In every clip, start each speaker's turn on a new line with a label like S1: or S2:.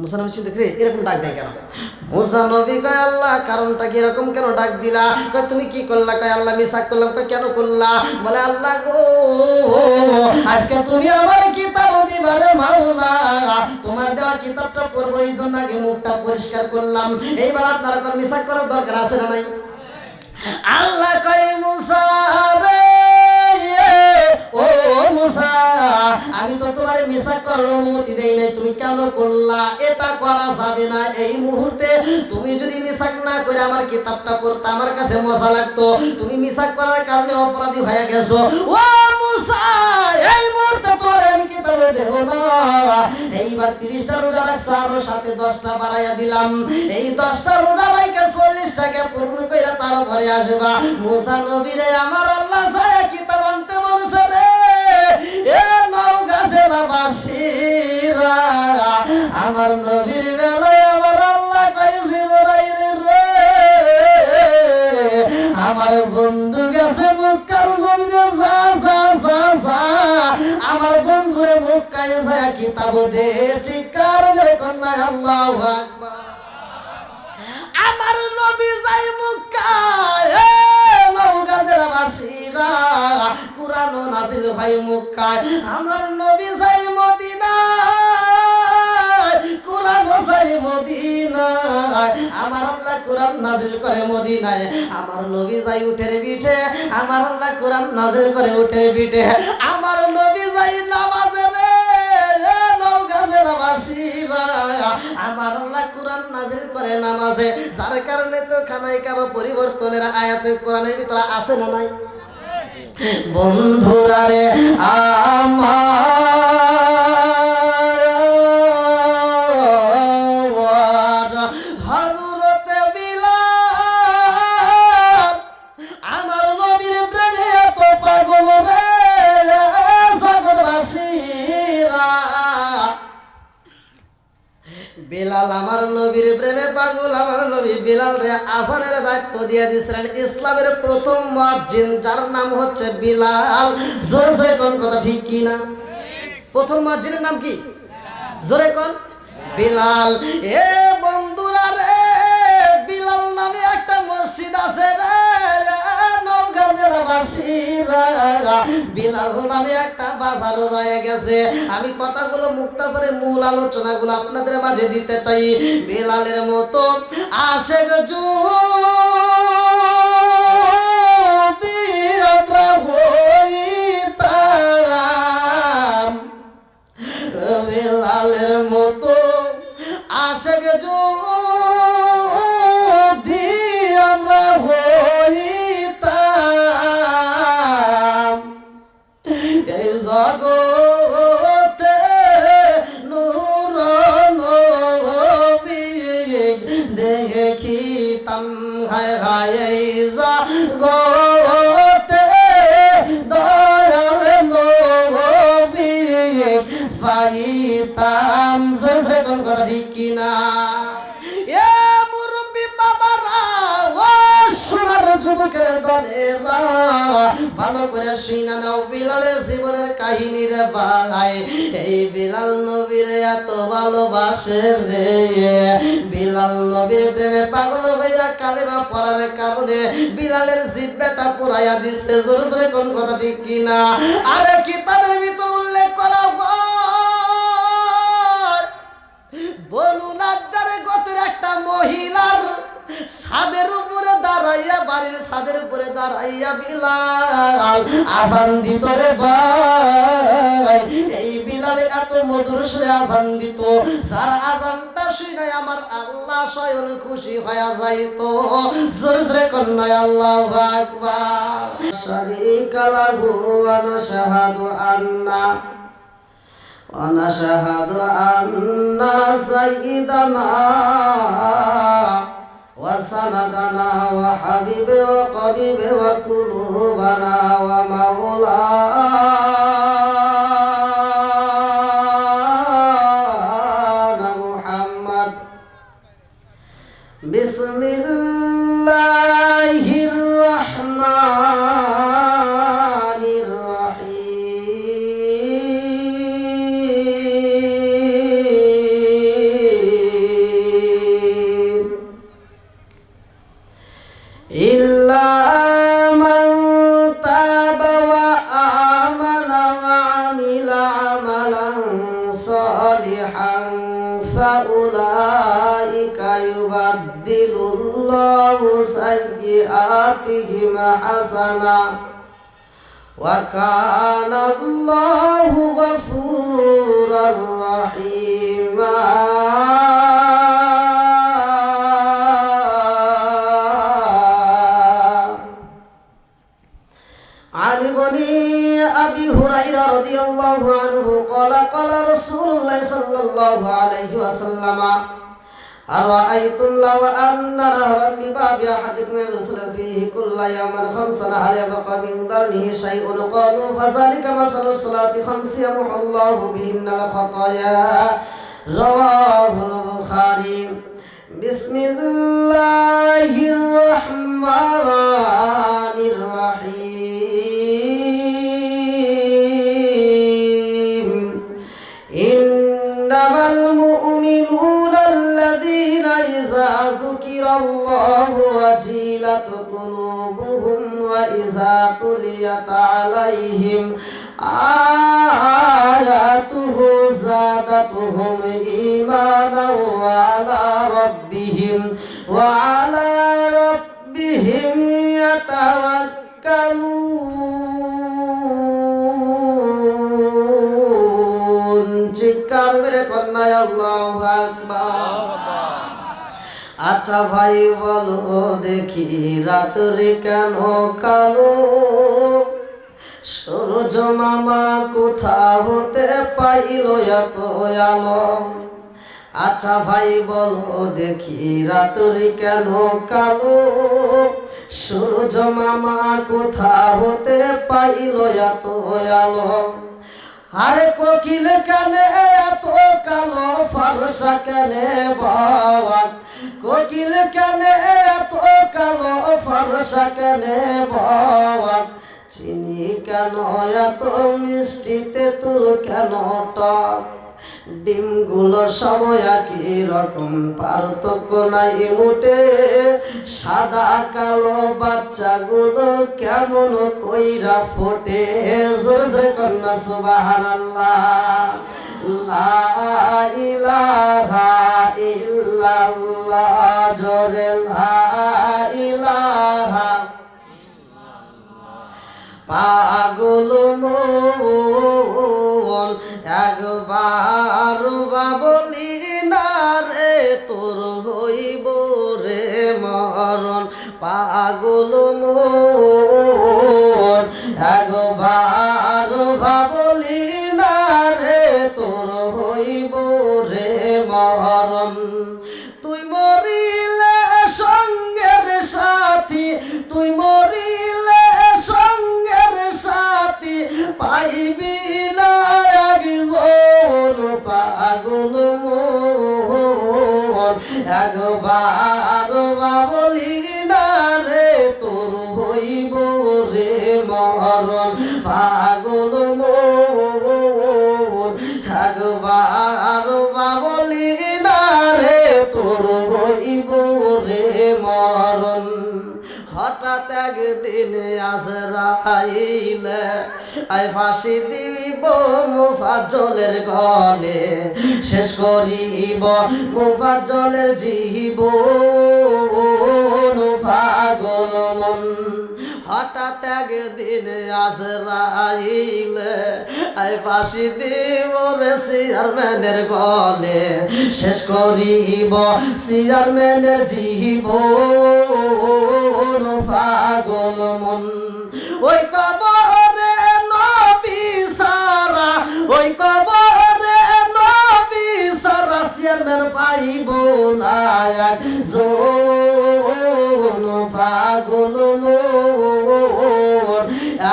S1: মুসা নবী চিন্তা করে এরকম ডাক দেয় কেন? মুসা নবী কয় আল্লাহ কারণটা কি এরকম কেন ডাক দিলা? কয় তুমি কি করলা? কয় আল্লাহ মিসাক করলাম। কয় কেন করলা? বলে আল্লাহ গো আজকে তুমি আমার কিতাব দিবারে মাওলা, তোমার দেওয়া কিতাবটা পড়বো এই জন্য আগে মুখটা পরিষ্কার করলাম। এইবার আপনারা কোন মিসাক করার দরকার আছে না নাই? আল্লাহ কয় মুসা রে ও মুসা আমি তো তোমার মিসাক করার অনুমতি দেই নাই, তুমি কেন করলা? এটা করা যাবে না। এই মুহূর্তে তুমি যদি মিসাক না করে আমার কিতাবটা পড়তে আমার কাছে মজা লাগতো। তুমি মিসাক করার কারণে অপরাধী হয়ে গেছো। ও মুসা এই মুহূর্তে তোর আমি কিতাব দেব না। এইবার 30টা রোজা রাখছ আর সাথে 10টা বাড়াইয়া দিলাম। এই 10টা রোজা রাইকে 40টাকে পূর্ণ কইরা তার উপরে আসবা। মুসা নবীরে আমার আল্লাহ ছায়া কিতাব আনতে বলছে রে এ নওগাঁজের বাসীরা, আমার নবীর বেলায় আমার আল্লাহ কয় জিবরাইল রে আমার বন্ধু গেছে মক্কার জমিনে যা যা যা যা আমার বন্ধুরে মক্কায় যায় কিতাব দে। চিৎকার করে কন্যা আল্লাহু আকবার। আমার নবী যাই মক্কায় এ নওগাঁজের বাসীরা, কুরআন নাযিল হয় মক্কায়। আমার নবী যাই মদিনায়, কুরআন যাই মদিনায়। আমার আল্লাহ কুরআন নাযিল করে মদিনায়। আমার নবী যাই উটের পিঠে, আমার আল্লাহ কুরআন নাযিল করে উটের পিঠে। আমার নবী যাই নামাজে রে নওগাঁজের বাসীরা, আমার আল্লাহ কুরআন নাযিল করে নামাজে। যার কারণে তো খানায় কাবা পরিবর্তনের আয়াতে কোরআনের ভিতরে আছে না নাই? বন্ধুরা রে আমার হযরতে বিলাল আমার নবীর প্রেমে এত পাগল রে জগৎবাসীরা। বিলাল আমার নবীর প্রেমে পাগল। আমার নবী বিলাল রে আযানের দায়িত্ব দিয়ে দিয়েছিলেন। ইসলামের প্রথম মুয়াজ্জিন যার নাম হচ্ছে বিলাল। জোরে জোরে কোন কথা ঠিক কি না? প্রথম মুয়াজ্জিনের নাম কি? জোরে কোন? বিলাল। এ বন্ধুরা রে বিলাল নামে একটা মসজিদ আছে রে নওগাঁজের বাসীরা। বিলাল নামে একটা বাজারও রয়ে গেছে। আমি কথাগুলো মুক্তাসারে মূল আলোচনাগুলো আপনাদের মাঝে দিতে চাই। বিলালের মতো আশেক যদি আমরা হইতাম, বিলালের মতো আশেক যদি আমরা হইতাম, এই জগতে নূর নবী দেখিতাম। হায় হায় এই জগতে দয়াল নবী পাইতাম। জোরে কোন কথা ঠিক কিনা? এ মুরব্বি বাবারা ও সোনার যুবকের দলেরা ভালো করে শুইনা নাও বিলালের জীবনের কাহিনী রে ভাই। এই বিলাল নবীর এত ভালোবাসে রে, বিলাল নবীর প্রেমে পাগল হইয়া কালেমা পড়ার কারণে বিলালের জিহ্বাটা পুরাইয়া দিছে। জোরে জোরে কোন কথা ঠিক কিনা? আরে কিতাবের ভিতর উল্লেখ করা বনু নাজ্জার গোত্রের একটা মহিলার ছাদের উপরে দাঁড়াইয়া, বাড়ির ছাদের উপরে দাঁড়াইয়া বিলাল আযান দিত রে ভাই। এই বিলাল এত মধুর সুরে আযান দিত, যার আযানটা শুনে আমার আল্লাহ স্বয়ং খুশি হয়ে যাইত। জোরে জোরে কন্যা আল্লাহু আকবার। শারীকা লাহু ওয়া নাশহাদু আন্না ونشهد أن سيدنا وسندنا وحبيب وقريب وقلوبنا ومولانا محمد بسم الله الرحمن الرحيم ফাউলাইকা ইউবাদদিলুল্লাহু সাইয়্যাতিহিম হাসানা ওয়া কানাল্লাহু গফুরার রহিমা। عن بني أبي هريرة رضي الله عنه قال قال رسول الله صلى الله عليه وسلم أرأيتم لو أن نهرا بباب أحدكم يغسل فيه كل يوم 5 هل يبقى من درنه شيء؟ قالوا فذلك مثل الصلاة 5 يمحو الله بهن الخطايا. رواه البخاري. بسم الله الرحمن الرحيم. إنما المؤمنون الذين إذا ذكر الله وجلت قلوبهم وإذا تليت عليهم آياته زادتهم إيمانا وعلى ربهم يتوكلون. চিৎকার মেরে কন্যায় আল্লাহু আকবার। আচ্ছা ভাই বলো দেখি রাত্রি কেন কালো? সূর্য মামা কোথা হতে পাইল এত আলো? আচ্ছা ভাই বলো দেখি রাত্রি কেন কালো? সূর্য মামা কোথা হতে পাইল এত আলো? আরে কোকিল কানে এত কালো ফর্সা কেনে বাবা? কোকিল কানে এত কালো ফর্সা কেনে বাবা? চিনি কেন এত মিষ্টি, তেঁতুল কেন টক? ডিমগুলো সব একই রকম, পার্থক্য নাই মোটে। সাদা কালো বাচ্চাগুলো কেমন কইরা ফোটে? জোরে জোরে কন্যা সুবহানাল্লাহ। লা ইলাহা ইল্লাল্লাহ, জোরে লা ইলাহা। পাগল মন একবার বাবলি না রে, তোর হইব রে মরণ। পাগল মন একবার বাবলি না রে, তোর হইব রে মরণ। তুই মরিলে সঙ্গের সাথী, তুই মরিলে সঙ্গের সাথী পাইবি না একজন। পাগল মন একবার বাবলি না রে, তোর হইব রে মরণ। পাগল মন একবার বাবলি না রে, তোর হইব রে মরণ। হঠাৎ একদিন আজরাইল আই ফাঁসি দিব মুফাজ্জলের গলে, শেষ করিব মুফাজ্জলের জীবন। পাগল মন হঠাৎ একদিন আজরাইল আই ফাঁসি দিব চেয়ারম্যানের গলে, শেষ করিব চেয়ারম্যানের জীবন। পাগল মন ওই কবরে নবী সারা, ওই কবরে নবী সারা চেয়ারম্যান পাইব না একজন। পাগল মন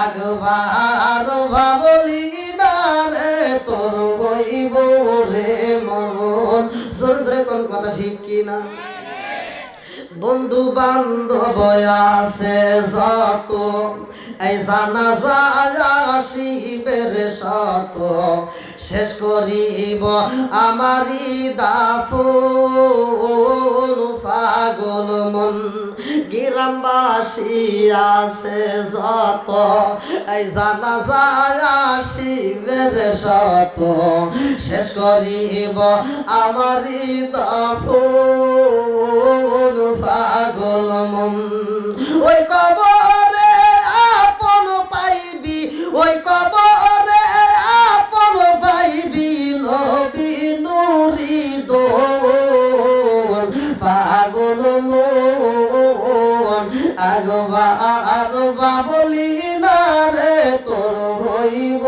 S1: একবার ভাবলি না রে, তোর হইব রে মরণ। জোরে জোরে কোন কথা ঠিক কিনা? বন্ধু বান্ধব আছে যত, এই জানাজা আসিবের শত, শেষ করিব আমারি দাফন। পাগল মন গিরা গ্রামবাসী আছে যত, এই জানাজায় আসিবের শত, শেষ করিব আমারি দাফন পাগল মন। ওই কবরে আপন পাইবি, ওই কবরে আপন পাইবি, নবী নুরি দোল পাগল মন। আগবা বলি না রে তোর হইব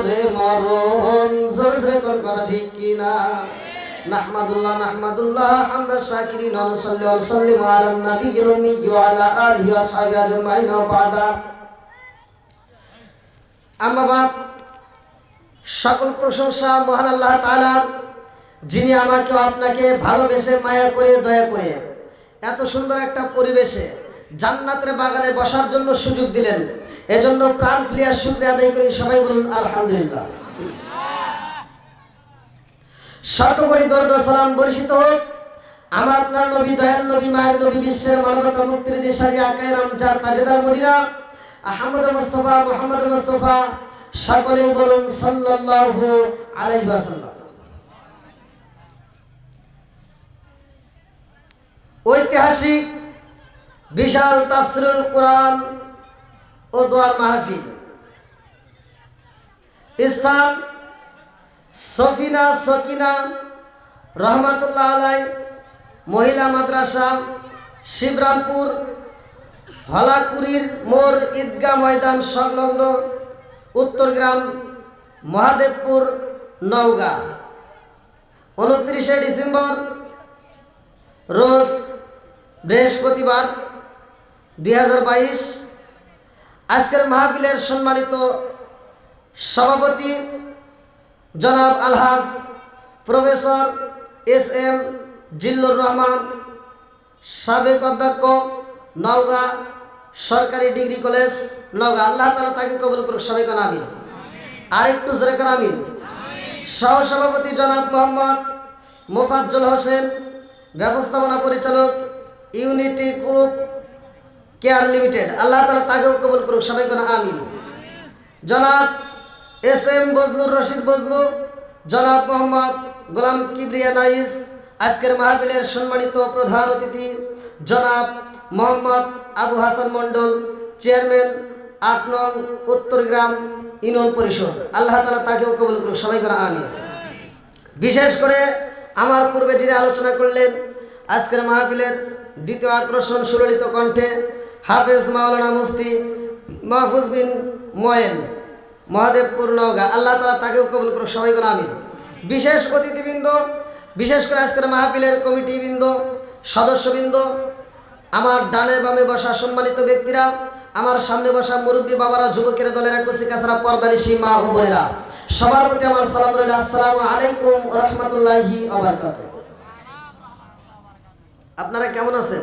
S1: রে মরণ। জোরে জোরে কোন কথা ঠিক কিনা? নাহমাদুল্লাহ নাহমাদুল্লাহ হামদা শাকিরিন ওয়া নুসাল্লি ওয়া নুসাল্লিমু আলা নবিয়্যিল উম্মি ওয়া আলা আলিহি ওয়া সাহবিহি আজমাইন ওয়া বা'দা। আম্মা বাদ, সকল প্রশংসা মহান আল্লাহ তাআলার, যিনি আমাকে আপনাকে ভালোবেসে মায়া করে দয়া করে এত সুন্দর একটা পরিবেশে জান্নাতের বাগানে বসার জন্য সুযোগ দিলেন। এজন্য প্রাণ খুলিয়া শুকরিয়া আদায় করি। সবাই বলুন আলহামদুলিল্লাহ। শত কোটি দরুদ ও সালাম বর্ষিত হোক আমার আপনার নবী, দয়াল নবী, মায়ের নবী, বিশ্বের মানবতা মুক্তির দিশারি আকায়ে রামজার তাজেদার মদিনা আহমদ মুস্তাফা মুহাম্মদ মুস্তাফা। সকলেই বলুন সাল্লাল্লাহু আলাইহি ওয়াসাল্লাম। ঐতিহাসিক বিশাল তাফসীরুল কোরআন ও দোয়ার মাহফিল, স্থান সফিনা সকিনা রহমাতুল্লাহ আলাই মহিলা মাদ্রাসা, শিবরামপুর, হলাকুড়ির মোড়, ঈদগাহ ময়দান সংলগ্ন, উত্তরগ্রাম, মহাদেবপুর, নওগাঁ। 29শে ডিসেম্বর রোজ বৃহস্পতিবার 2022। আজকের মাহফিলের সম্মানিত সভাপতি জনাব আলহাজ প্রফেসর SM জিল্লুর রহমান, সাবেক অধ্যক্ষ নওগাঁ সরকারি ডিগ্রি কলেজ নওগাঁ। আল্লাহ তাআলা তাকে কবুল করুক। সবাই কোন আমিন। আরেকটু জোরে কোন আমিন। সহসভাপতি জনাব মোহাম্মদ মোফাজ্জল হোসেন, ব্যবস্থাপনা পরিচালক ইউনিটি গ্রুপ কেয়ার লিমিটেড। আল্লাহ তাআলা তাকেও কবুল করুক। সবাই কোন আমিন। জনাব SM বজলুর রশিদ বজলু, জনাব মোহাম্মদ গোলাম কিবরিয়া নাইস। আজকের মাহফিলের সম্মানিত প্রধান অতিথি জনাব মোহাম্মদ আবু হাসান মন্ডল, চেয়ারম্যান 8 নং উত্তরগ্রাম ইউনিয়ন পরিষদ। আল্লাহ তাআলা তাকেও কবুল করুক। সবাই কোন আমিন। বিশেষ করে আমার পূর্বে যিনি আলোচনা করলেন, আজকের মাহফিলের দ্বিতীয় আকর্ষণ সুললিত কণ্ঠে হাফেজ মাওলানা মুফতি মাহফুজ বিন মোয়েন, মহাদেবপুর, নওগাঁ। আল্লাহ তাআলা তাকেও কবুল করুক। সবাই কোন আমিন। বিশেষ অতিথিবৃন্দ, বিশেষ করে আজকের মাহফিলের কমিটিবৃন্দ, সদস্যবৃন্দ, আমার ডানে বামে বসা সম্মানিত ব্যক্তিরা, আমার সামনে বসা মুরব্বী বাবারা, যুবকের দলেরা, কচিকাছারা, পর্দানিশী মা ও বোনেরা, সবার প্রতি আমার সালাম রইল। আসসালামু আলাইকুম ওয়া রাহমাতুল্লাহি ওয়া বারাকাতুহু। আপনারা কেমন আছেন?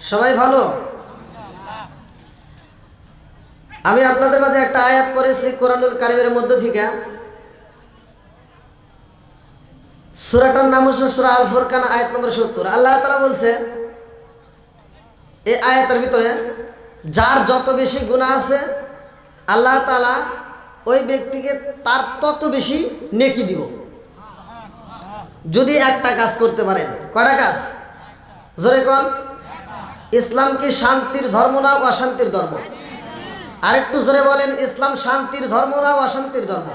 S1: সবাই ভালো? আমি আপনাদের মাঝে একটা আয়াত পড়েছি কোরআনুল কারীমের মধ্য থেকে। সূরাটার নাম হচ্ছে সূরা আল ফুরকান, আয়াত নম্বর 70। আল্লাহ তাআলা বলছে এই আয়াতের ভিতরে, যার যত বেশি গুনাহ আছে আল্লাহ তাআলা ওই ব্যক্তিকে তার তত বেশি নেকি দিব, যদি একটা কাজ করতে পারেন। কয়টা কাজ? জোরে কোন। ইসলাম কি শান্তির ধর্ম না অশান্তির ধর্ম? আরেকটু জোরে বলেন, ইসলাম শান্তির ধর্ম না অশান্তির ধর্ম?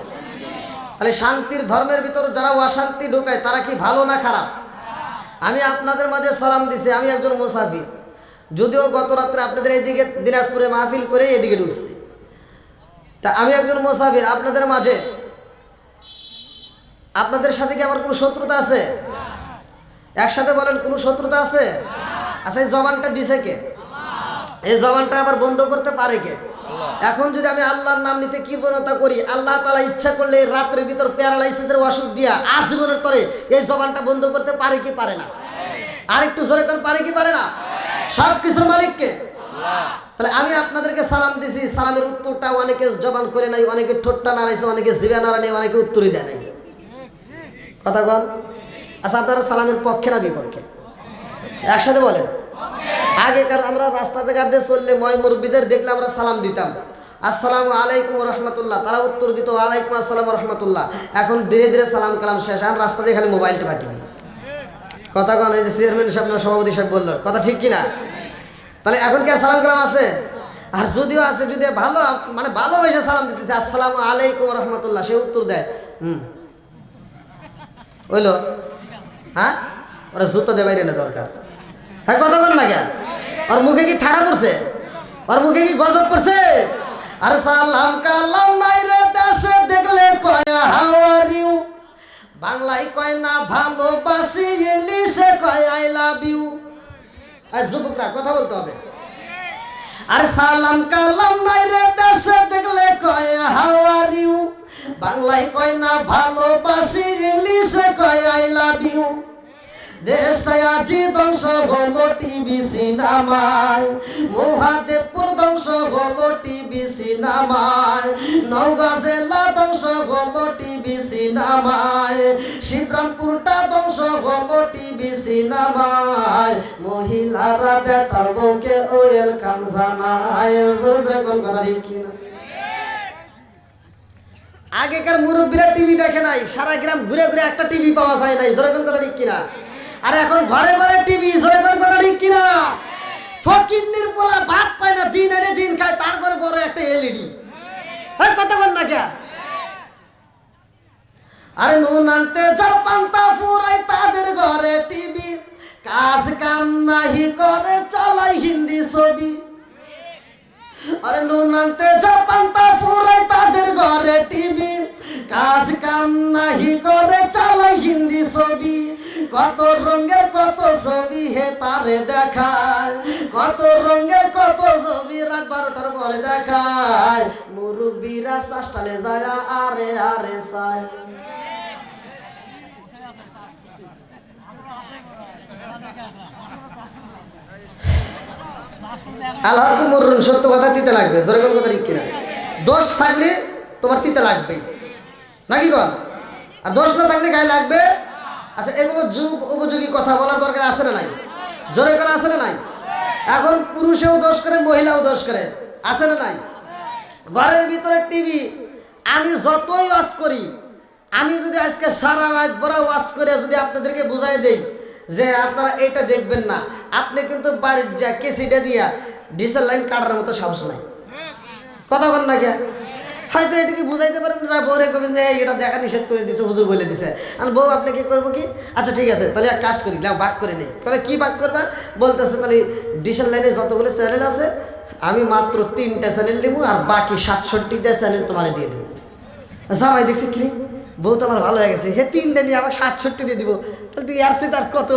S1: তাহলে শান্তির ধর্মের ভিতর যারা অশান্তি ঢোকায় তারা কি ভালো না খারাপ? আমি আপনাদের মাঝে সালাম দিছি, আমি একজন মুসাফির, যদিও গত রাত্রে আপনাদের এইদিকে দিনাজপুরে মাহফিল করে এদিকে ঢুকছি। তা আমি একজন মুসাফির আপনাদের মাঝে। আপনাদের সাথে কি আমার কোনো শত্রুতা আছে? একসাথে বলেন, কোনো শত্রুতা আছে? আচ্ছা, এই জবানটা দিছে কে? এই জবানটা আবার বন্ধ করতে পারে কে? এখন যদি আমি আল্লাহর নাম নিতে কৃপণতা করি, আল্লাহ তাআলা ইচ্ছা করলে রাতের ভিতর প্যারালাইসিসের ওষুধ দিয়া আজীবনের তরে এই জবানটা বন্ধ করতে পারে কি পারে না? আরেকটু জোরে করে পারে কি পারে না? সব কিছুর মালিক কে? আল্লাহ। তাহলে আমি আপনাদেরকে সালাম দিছি, সালামের উত্তরটা অনেকে জবান করে নাই, অনেকে ঠোঁটটা নাড়াইছে, অনেকে জিভা নাড়া নেই, অনেকে উত্তরই দেয় নাই। কথা বল। আচ্ছা, আপনারা সালামের পক্ষে না বিপক্ষে? একসাথে বলেন। আগেকার আমরা রাস্তাতে ঘাটে চললে ময় মুরব্বীদের দেখলে আমরা সালাম দিতাম, আসসালামু আলাইকুম রহমতুল্লাহ, তারা উত্তর দিত ওয়ালাইকুম আসসালাম রহমতুল্লাহ। এখন ধীরে ধীরে সালাম কালাম শেষ, আর রাস্তা দিয়ে খালি মোবাইলটা পাঠিবি। কথা কন, এই যে চেয়ারম্যান সাহেব সভাপতি সাহেব বলল, কথা ঠিক কিনা? তাহলে এখন কি আর সালাম কালাম আছে? আর যদিও আছে, যদি ভালো মানে ভালোবেসে সালাম দিতেছে আসসালামু আলাইকুম রহমতুল্লাহ, সে উত্তর দেয় হইলো, হ্যাঁ ওরা জুতো দে বাইরে না দরকার। হ্যাঁ কথা বল না কে? ওর মুখে কি ঠাড়া পড়ছে? ওর মুখে কি গজব পড়ছে? আর সালাম কালাম নাই রে দেশে দেখলে কয় হাউ আর ইউ, বাংলায় কয় না ভালোবাসি, ইংলিশে কয় আই লাভ ইউ। আর যুবকরা কথা বলতে হবে। আর সালাম কালাম নাই রে দেশে দেখলে কয় হাউ আর ইউ, বাংলায় কয় না ভালোবাসি, ইংলিশে কয় আই লাভ ইউ। দেশটাই আজি ধ্বংস হলো টিভি সিনেমায়, মহাদেবপুর ধ্বংস হলো টিভি সিনেমায়, নওগাঁ জেলা ধ্বংস হলো টিভি সিনেমায়, শিবরামপুরটা ধ্বংস হলো টিভি সিনেমায়, মহিলারা বেটার বউকে ওয়েলকাম জানায়। কোন কথা ঠিক কিনা? আগেকার মুরব্বীরা টিভি দেখে নাই, সারা গ্রাম ঘুরে ঘুরে একটা টিভি পাওয়া যায় নাই, জোরে কোন কথা ঠিক কিনা? আর এখন ঘরে ঘরে টিভি, জোরে কোন কথা ঠিক কিনা? ফকিন্নির পোলা ভাত পায় না, দিন এনে দিন খায়, তার ঘরে বড় একটা এলইডি। কথা বল না কে? আরে নুন আনতে যার পান্তা ফুরাই, তাদের ঘরে টিভি, কাজ কাম নাহি করে চালাই হিন্দি ছবি। আরে নুন আনতে যার পান্তা ফুরাই, তাদের ঘরে টিভি, কাজ কাম নাহি করে চালাই হিন্দি ছবি। কত রঙের কত ছবি হে তারে দেখায়, কত রঙের কত ছবি রাত 12টার পরে দেখায়, মুরব্বীরা চাষটালে যায় আরে আরে চায়। আল্লাহর সত্য কথা দিতে লাগবে, জোরে কোন কথা ঠিক কিনা? দোষ থাকলে তোমার তিতে লাগবে নাকি কন? আর দোষ না থাকলে গায়ে লাগবে। আচ্ছা, এগুলো যুগ উপযোগী কথা বলার দরকার আছে না নাই? জোরে করে আছে না নাই? এখন পুরুষেও দোষ করে, মহিলাও দোষ করে, আছে না নাই? ঘরের ভিতরে টিভি, আমি যতই ওয়াজ করি, আমি যদি আজকে সারা রাত বড় ওয়াজ করে যদি আপনাদেরকে বুঝাই দেই যে আপনারা এটা দেখবেন না, আপনি কিন্তু বাড়ির যা কেসিটা দিয়া ডিসেল লাইন কাটার মতো সাহস নাই। কথা বল না কে? হয়তো এটাকে বুঝাইতে পারেন, যা বউরে কবেন যে এটা দেখা নিষেধ করে দিছে, হুজুর বলে দিছে। আর বউ আপনি কি করবো কি? আচ্ছা ঠিক আছে, তাহলে এক কাজ করি, ভাগ করে নেই। তাহলে কি ভাগ করবা? বলতেছে তাহলে ডিসেল লাইনে যতগুলো চ্যানেল আছে আমি মাত্র 3টা চ্যানেল নেবো, আর বাকি 67টা চ্যানেল তোমার দিয়ে দেবো। জামাই দেখছি কি বউ তো আমার ভালো হয়ে গেছে, 3টা নিয়ে আবার 67 দিয়ে দিব, তাহলে তুই আর সে তার কত,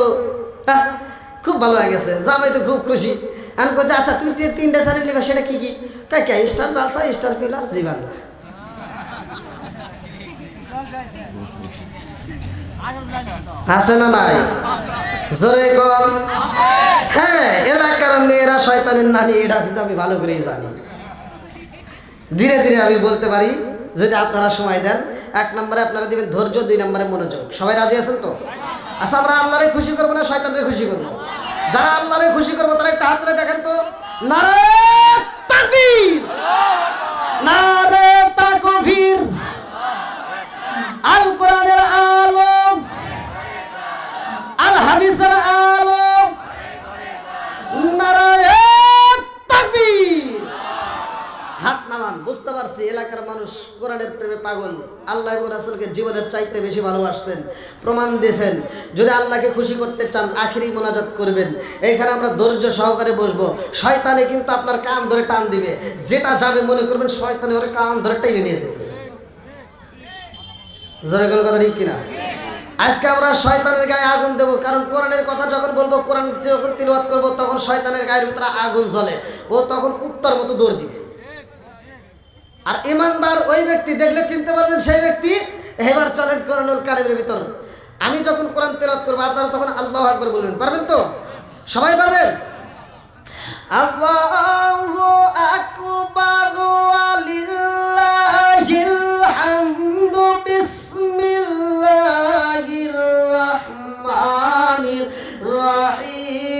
S1: খুব ভালো হয়ে গেছে। জামাই তো খুব খুশি। আমি বলছি আচ্ছা তুমি 3টা চ্যানেল নেবা, সেটা কি কি? কে স্টার জালসা, স্টার প্লাস, জি বাংলা। আছে না নাই? জোরে কর। হ্যাঁ, এলাকার মেয়েরা শয়তানের নানি, এটা কিন্তু আমি ভালো করেই জানি। ধীরে ধীরে আমি বলতে পারি যদি আপনারা সময় দেন। 1 নম্বরে আপনারা দিবেন ধৈর্য, 2 নম্বরে মনোযোগ। সবাই রাজি আছেন তো? আচ্ছা, আমরা আল্লাহরে খুশি করবো না শয়তানরে খুশি করবো? যারা আল্লাহরে খুশি করবো তারা একটা হাত ধরে দেখেন তো। নারে তাকবীর, নারে তাকবীর। আল কোরআনের আলম, আল হাদিসের আলম, নারে তাকবীর। হাত নামান। বুঝতে পারছি এলাকার মানুষ কোরআনের প্রেমে পাগল, আল্লাহ এবং রাসূলকে জীবনের চাইতে বেশি ভালোবাসছেন, প্রমাণ দিয়েছেন। যদি আল্লাহকে খুশি করতে চান আখিরি মোনাজাত করবেন। এইখানে আমরা ধৈর্য সহকারে বসবো। শয়তানে কিন্তু আপনার কান ধরে টান দিবে, যেটা যাবে মনে করবেন শয়তানে ওর কান ধরে টেনে নিয়ে যেতেছে। জোরে কোন কথা ঠিক কিনা? আজকে আমরা শয়তানের গায়ে আগুন দেবো, কারণ কোরআনের কথা যখন বলবো, কোরআন যখন তিলাওয়াত করবো, তখন শয়তানের গায়ের ভিতরে আগুন জ্বলে, ও তখন কুত্তার মতো দৌড় দিবে। আর ইমানদার ওই ব্যক্তি দেখলে চিনতে পারবেন সেই ব্যক্তি। এবার চলেন কোরআনুল কারীমের ভিতর। আমি যখন কোরআন তেলাওয়াত করবো আপনারা তখন আল্লাহু আকবার বলবেন। পারবেন তো? সবাই পারবেন? আল্লাহু আকবার ওয়ালিল্লাহিল হামদু বিসমিল্লাহির রহমানির রহিম।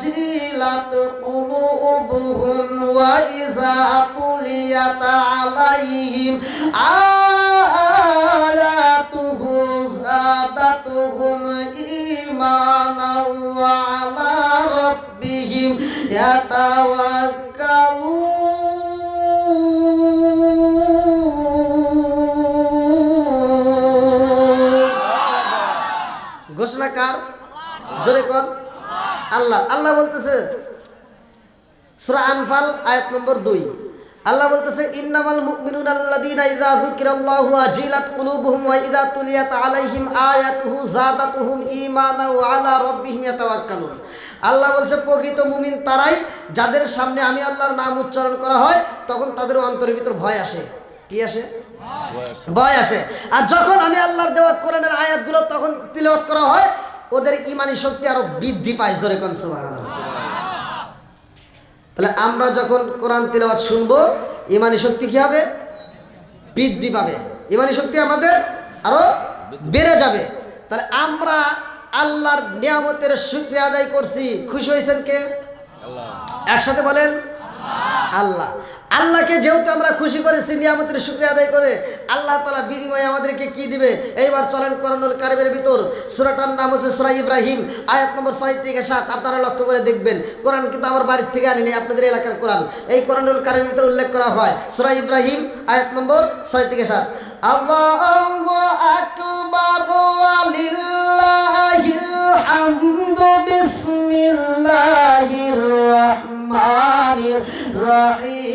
S1: وجلت قلوبهم وإذا تليت عليهم آياته زادتهم إيمانا وعلى ربهم يتوكلون ঘোষণা কার? জোরে কোন? আল্লাহ। আল্লাহ বলতেছে সূরা আনফাল আয়াত নম্বর 2, আল্লাহ বলতেছে ইন্নামাল মুমিনুনা আল্লাযীনা ইযা যুকিরাল্লাহু ওয়াজিলাত কুলুবুহুম ওয়া ইযা তুলিয়াত আলাইহিম আয়াতুহু যাদাতুহুম ঈমানা ওয়া আলা রাব্বিহিম ইয়াতাওয়াক্কালুন। আল্লাহ বলছে প্রকৃত মুমিন তারাই যাদের সামনে আমি আল্লাহর নাম উচ্চারণ করা হয় তখন তাদের অন্তরের ভিতর ভয় আসে। কি আসে? ভয় আসে। আর যখন আমি আল্লাহর দেওয়া কোরআনের আয়াতগুলো তখন তিলাওয়াত করা হয় ওদের ঈমানি শক্তি আরো বৃদ্ধি পায়। জোরে কোন সুবহানাল্লাহ। তাহলে আমরা যখন কোরআন তিলাওয়াত শুনবো ঈমানি শক্তি কি হবে? বৃদ্ধি পাবে। ঈমানি শক্তি আমাদের আরো বেড়ে যাবে। তাহলে আমরা আল্লাহর নিয়ামতের শুকরিয়া আদায় করছি। খুশি হয়েছেন কে? আল্লাহ। একসাথে বলেন আল্লাহ। আল্লাহকে যেহেতু আমরা খুশি করেছি নিয়ামতের শুকরিয়া আদায় করে আল্লাহ তাআলা বিনিময়ে আমাদেরকে কি দিবে? এইবার চলেন কোরআনুল কারীমের ভিতর সূরাটার নাম হচ্ছে সূরা ইব্রাহিম আয়াত নম্বর 6 থেকে 7। আপনারা লক্ষ্য করে দেখবেন কোরআন কিন্তু আমার বাড়ির থেকে আনিনি, আপনাদের এলাকার কোরআন। এই কোরআনুল কারীমের ভিতর উল্লেখ করা হয় সূরা ইব্রাহিম আয়াত নম্বর 6 থেকে 7। আল্লাহু আকবার ওয়া লিল্লাহিল হামদু বিসমিল্লাহির রাহমানির রাহিম।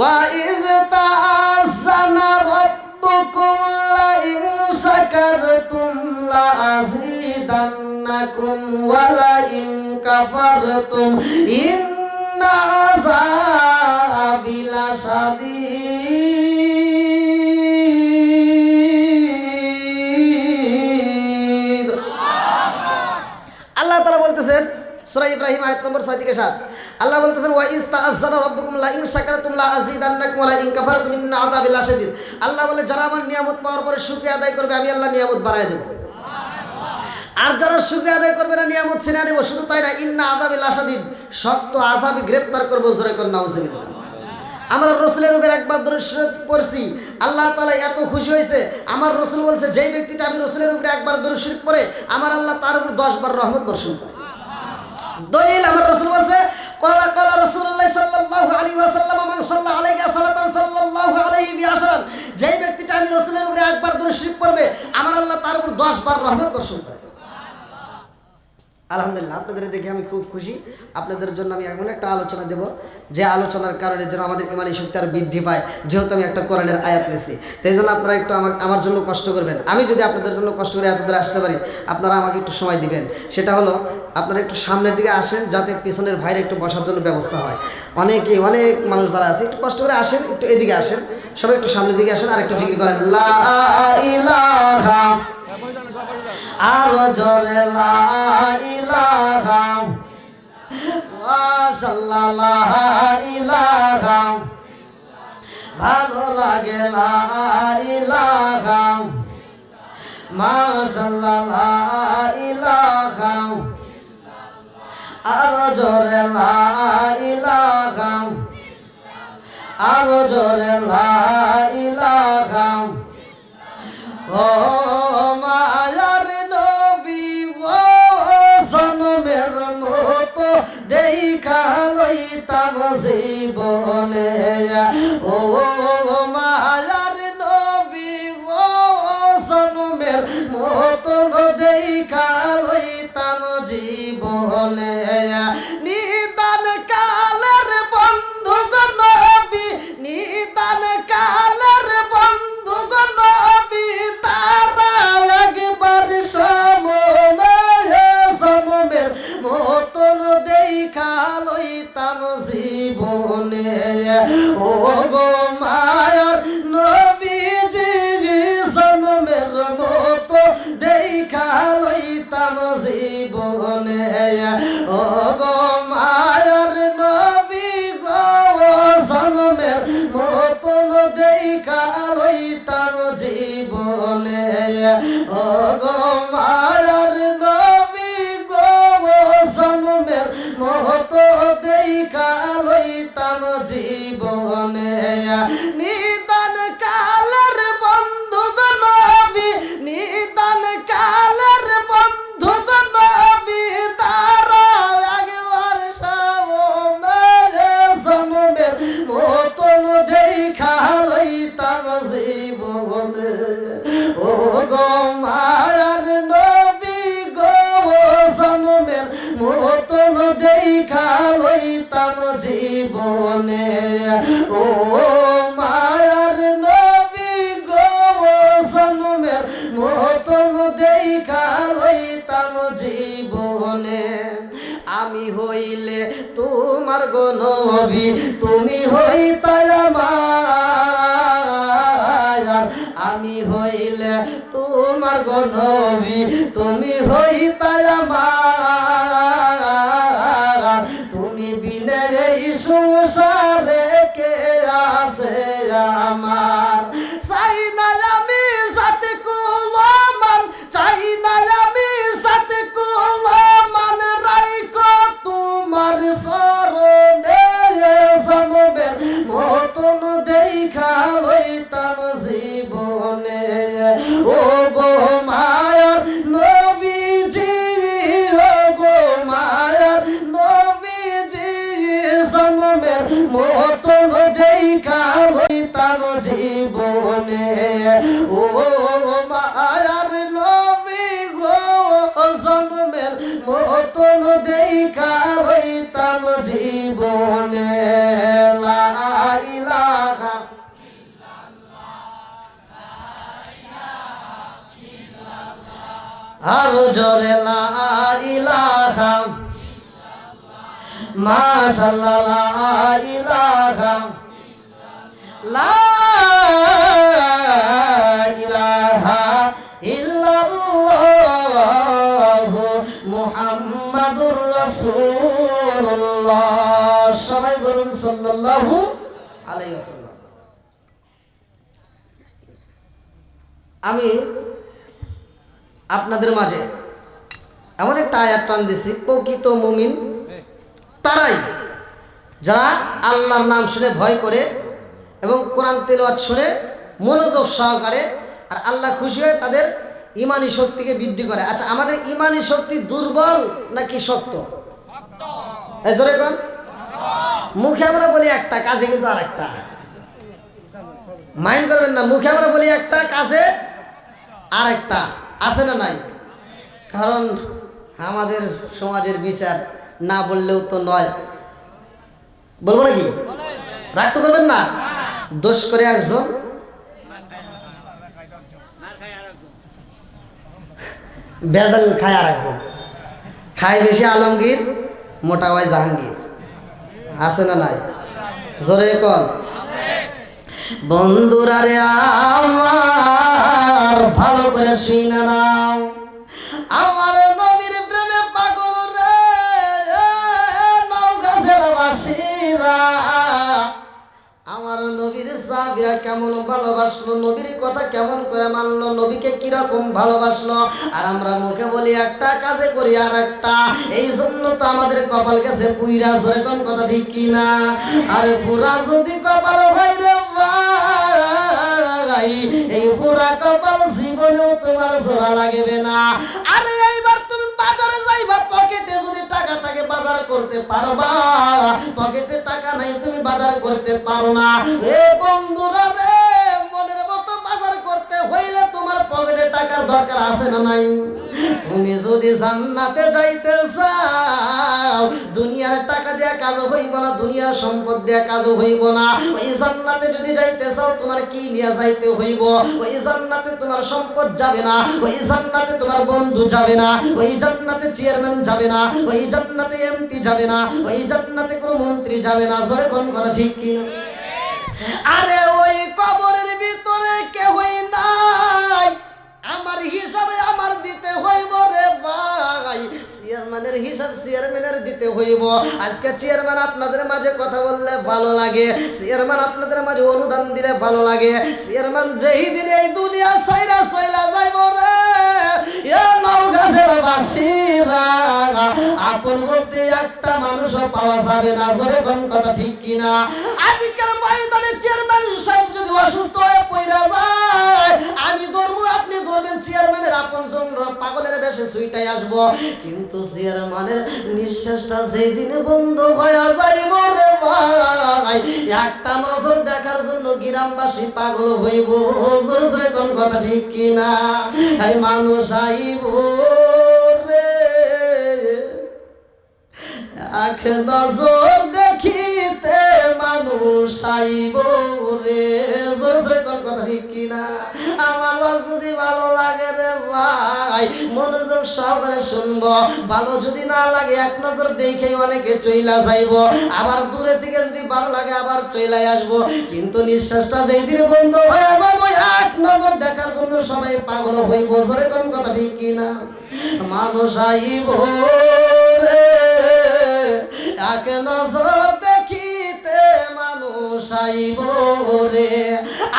S1: وَإِذْ تَأَذَّنَ رَبُّكُمْ لَئِنْ شَكَرْتُمْ لَأَزِيدَنَّكُمْ وَلَئِنْ كَفَرْتُمْ إِنَّ عَذَابِي لَشَدِيدٌ। আল্লাহ তাআলা বলতেছেন সূরা ইব্রাহিম আয়াত নম্বর 6 থেকে 7। আল্লাহ বলতেছেন ওয়া ইজ তাআজ্জানা রাব্বুকুম লা ইন শাকারতুম লা আযীদান্নাকুম ওয়া লা ইন কাফারতুম ইন্না আযাবি লাশাদীদ। আল্লাহ বলে যারা আমার নিয়ামত পাওয়ার পরে শুকরিয়া আদায় করবে আমি আল্লাহ নিয়ামত বাড়ায় দেব। আর যারা শুকরিয়া আদায় করবে না নিয়ামত ছিনিয়ে নেব। শুধু তাই না, ইন্না আযাবি লাশাদীদ, শক্ত আযাবে গ্রেফতার করব। জোরে কোন নাউযুবিল্লাহ। আমরা রাসূলের উপর একবার দরুদ শরীফ পড়ছি, আল্লাহ তাআলা এত খুশি হয়েছে। আমার রাসূল বলছে যেই ব্যক্তিটা আমি রাসূলের উপরে একবার দরুদ শরীফ পড়ে আমার আল্লাহ তার উপর 10 বার রহমত বর্ষণ করে। দলিল আমার রাসূল বলছে ক্বালা ক্বালা রাসূলুল্লাহ সাল্লাল্লাহু আলাইহি ওয়াসাল্লাম মান সাল্লা আলাইহি সালাতান সাল্লাল্লাহু আলাইহি বিআশরান। যেই ব্যক্তিটা আমি রাসূলের উপরে একবার দরুদ শরীফ পড়বে আমার আল্লাহ তার উপর 10 বার রহমত বর্ষণ করে। আলহামদুলিল্লাহ, আপনাদের দেখে আমি খুব খুশি। আপনাদের জন্য আমি এমন একটা আলোচনা দেব যে আলোচনার কারণে যেন আমাদের ঈমানি শক্তি আর বৃদ্ধি পায়, যেহেতু আমি একটা কোরআনের আয়াত নিয়েছি। তাই জন্য আপনারা একটু আমার জন্য কষ্ট করবেন। আমি যদি আপনাদের জন্য কষ্ট করে এত দূরে আসতে পারি আপনারা আমাকে একটু সময় দিবেন। সেটা হলো আপনারা একটু সামনের দিকে আসেন যাতে পিছনের ভাইরে একটু বসার জন্য ব্যবস্থা হয়। অনেক মানুষ যারা আছে একটু কষ্ট করে আসেন, একটু এদিকে আসেন, সবাই একটু সামনের দিকে আসেন আর একটু জিকির করেন লা ইলাহা, আরো জোরে লা ইলাহা মাশাআল্লাহ লা ইলাহা, ভালো লাগে লা ইলাহা মাশাআল্লাহ লা ইলাহা, আরো জোরে লা ইলাহা, আরো জোরে লা ইলাহা। ও মায়ার নবী ও জনমের মতো দেখা লইতাম জীবনে। ও মায়ার নবী ও জনমের মতো দেখা লইতাম জীবনে। নিদান কালের বন্ধু গো নবী, নিদান কালের বন্ধু গো নবী, তারা একবার সামনে জনমের মতন দেখা লইতাম জীবনে। ও গো মায়ার নবীজি জনমের মতো দেখা লইতাম জীবনে। ও গো মায়ার নবী গো জনমের মতন দেখা লইতাম জীবনে নিদান কালের বন্ধু গো নবী নিদান কালের বন্ধু গো নবী তারা একবার সামনে জন্মের মতন দেখা লইতাম জীবনে ও গো মায়ার নবী গো জন্মের মতন দেখা লইতাম জীবনে ও মায়ার নবী গো জন্মের মতন দেখা লইতাম জীবনে আমি হইলে তোমার গো নবী তুমি হইতাই আমার আমি হইলে তোমার গো নবী তুমি হইতাই আমার তুমি বিনে এই সংসারে কে আছে আমার চাই না আমি সাথে কুলমান চাই না আমি সাথে কুলমান রাইখো তোমার শরণে জন্মের মতন দেখা লইতাম জীবনে ও গো মায়ার নবীজি ও গো মায়ার নবীজি জন্মের মতন দেখা লইতাম জীবনে ও মায়ার নবী গো জন্মের মতন দেখা লইতাম জীবনে লা ইলাহা আরো জোরে লা ইলাহা মাশাআল্লাহ লা ইলাহা লা ইলাহা ইল্লাল্লাহ মুহাম্মাদুর রাসূলুল্লাহ সবাই বলুন সাল্লাল্লাহু আলাইহি ওয়াসাল্লাম। আমি আপনাদের মাঝে এমন একটা আয়াত টান দিছি প্রকৃত মুমিন তারাই যারা আল্লাহর নাম শুনে ভয় করে এবং কোরআন তেলাওয়াত শুনে মনোযোগ সহকারে আর আল্লাহ খুশি হয়ে তাদের ইমানি শক্তিকে বৃদ্ধি করে। আচ্ছা আমাদের ইমানি শক্তি দুর্বল নাকি শক্ত? জোরে কোন? মুখে আমরা বলি একটা কাজে কিন্তু আর একটা, মাইন্ড করবেন না। মুখে আমরা বলি একটা কাজে আর একটা, আছে না নাই? কারণ আমাদের সমাজের বিচার না বললেও তো নয়, বলবো নাকি? রাগ তো করবেন না। দোষ করে একজন বেজাল খায় আর একজন, খায় বেশি আলমগীর মোটা হয় জাহাঙ্গীর, আছে না নাই? জোরে কোন? বন্ধুরা রে আমার ভালো করে শুনে নাও, আমার নবীর প্রেমে পাগল রে নওগাঁ জেলাবাসীরা। আমার নবীর সাহাবীরা কেমন ভালোবাসলো, নবীর কথা কেমন করে মানলো, নবীকে কিরকম ভালোবাসলো। আর আমরা মুখে বলি একটা কাজে করি আর একটা, এই জন্য তো আমাদের কপাল গেছে পুইরা। জোরে কোন কথা ঠিক কিনা? আরে পুরা যদি কপাল হয় রে ভাই, এই পুরা কপাল জীবনেও তোমার জোড়া লাগবে না। আরে এইবার তুমি বাজারে যাইবা, পকেটে যদি টাকা থাকে বাজার করতে পারবা, পকেটে টাকা নাই তুমি বাজার করতে পারো না। এ বন্ধুরা রে, মনের মতো বাজার করতে হইলে তোমার পকেটে টাকার দরকার আছে না নাই? তুমি যদি জান্নাতে যাইতে চাও, দুনিয়ার টাকা দিয়া কাজ হইব না, দুনিয়ার সম্পদ দিয়া কাজ হইব না। ওই জান্নাতে যদি যাইতে চাও, তোমার কি নিয়ে যাইতে হইব? ওই জান্নাতে তোমার সম্পদ যাবে না, ওই জান্নাতে তোমার বন্ধু যাবে না, ওই জান্নাতে চেয়ারম্যান যাবে না, ওই জান্নাতে এমপি যাবে না, ওই জান্নাতে কোনো মন্ত্রী যাবে না। জোরে কোন কথা ঠিক কিনা? আরে ওই কবরের ভিতরে কেহই নাই, আমার হিসাবে আমার দিতে হইব রে ভাই। চেয়ারম্যানের হিসাব চেয়ারম্যানের দিতে হইব। আজকে চেয়ারম্যান আপনাদের মাঝে কথা বললে ভালো লাগে, চেয়ারম্যান আপনাদের মাঝে অনুদান দিলে ভালো লাগে। চেয়ারম্যান যেই দিন এই দুনিয়া সাইরা সইলা যাইব রে, এ নওগাঁ গাছের বাসীরা আপন বলতে একটা মানুষও পাওয়া যাবে না। জোরে কোন কথা ঠিক কিনা? আজকের ময়দানে চেয়ারম্যান সাহেব যদি অসুস্থ হয়ে পড়া যায়, আমি ধরবো, আপনি ধরবেন, চেয়ারম্যানের আপন জন পাগলের বেশে সুইটাই আসবো, কিন্তু চেয়ারম্যানের নিঃশ্বাসটা যেই দিনে বন্ধ হয়ে যাইব রে ভাই, একটা নজর দেখার জন্য গ্রামবাসী পাগল হইব। জোরে জোরে কোন কথা ঠিক কিনা? এই মানুষ আইব রে এক নজর দেখিতে, মানুষ আইব রে। জোরে জোরে কোন কথা ঠিক কিনা? আমার ওয়াজ যদি ভালো লাগে রে ভাই, মনোযোগ সহকারে শুনবো। ভালো যদি না লাগে এক নজর দেখেই অনেকে চইলা যাইব, আবার দূরে থেকে যদি ভালো লাগে আবার চইলাই আসবো, কিন্তু নিঃশ্বাসটা যেই দিনে বন্ধ হয়ে যাইব, এক নজর দেখার জন্য সবাই পাগল হইব। জোরে কোন কথা ঠিক কিনা? মানুষ আইব রে এক নজর দেখিতে, মানুষ আইব রে।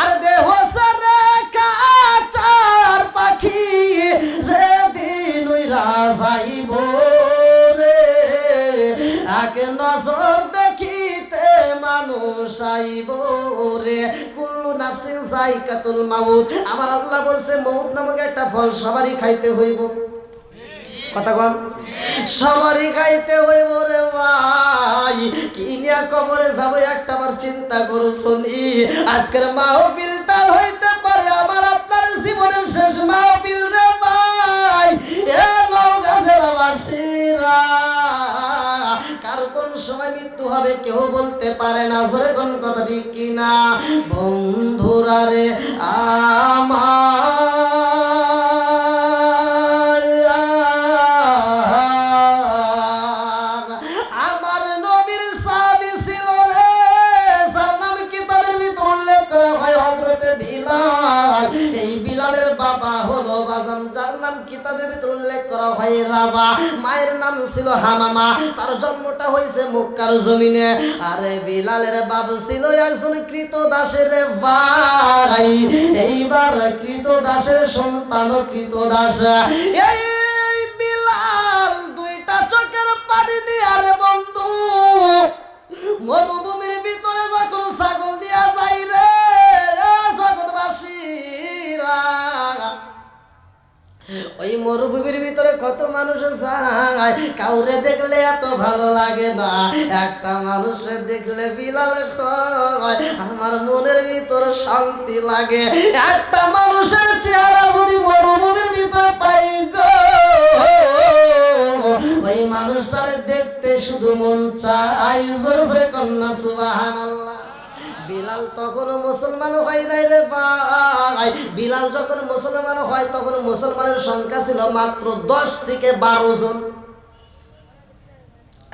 S1: আর দেহ সারে কাচার পাখি যেদিন উইরা যাইব রে, এক নজর দেখিতে মানুষ আইব রে। কুল্লু নাফসিন যায়কাতুল মাউত। আমার আল্লাহ বলছে মউত নামক একটা ফল সবারই খাইতে হইব। কথা কন, সবারই খাইতে হইব রে ভাই। কি নিয়া কবরে যাবো একটা বার চিন্তা করো শুনি। আজকের মাহফিলটা হইতে পারে আমার আপনার জীবনের শেষ মাহফিল রে ভাই। এ নওগাঁ জেলাবাসীরা, কার কোন সময় মৃত্যু হবে কেউ বলতে পারে না। জোরে কোন কথা ঠিক কিনা? বন্ধুরা রে আমার নবীর সাহাবী ছিল রে, যার নাম কিতাবের ভিতর উল্লেখ করা হয় হযরতে বিলাল। এই বিলালের বাবা হলো বাজান, যার নাম কিতাবের ভিতর উল্লেখ করা হয় রাবা। মায়ের নাম ছিল হামামা। তার জন্মটা হয়েছে মক্কার জমিনে। আরে বিলালের বাবা ছিল একজন কৃতদাসের ভাই। এইবার কৃতদাসের সন্তান কৃতদাস। এই বিলাল দুইটা চোখের পানি নিয়ে, আরে বন্ধু, মরুভূমির ভিতরে যখন ছাগল দিয়া যাই রে জগৎবাসীরা, ওই মরুভূমির ভিতরে কত মানুষ যায়, কাউরে দেখলে এত ভালো লাগে না, একটা মানুষের দেখলে বিলাল কয় আমার মনের ভিতরে শান্তি লাগে। একটা মানুষের চেহারা যদি মরুভূমির ভিতরে পাই গো, ওই মানুষটারে দেখতে শুধু মন চাই। জোরে জোরে কন্যা সুবহানাল্লাহ। বিলাল তখনও মুসলমান হয় নাই রে ভাই। বিলাল যখন মুসলমান হয় তখন মুসলমানের সংখ্যা ছিল মাত্র 10 থেকে 12 জন।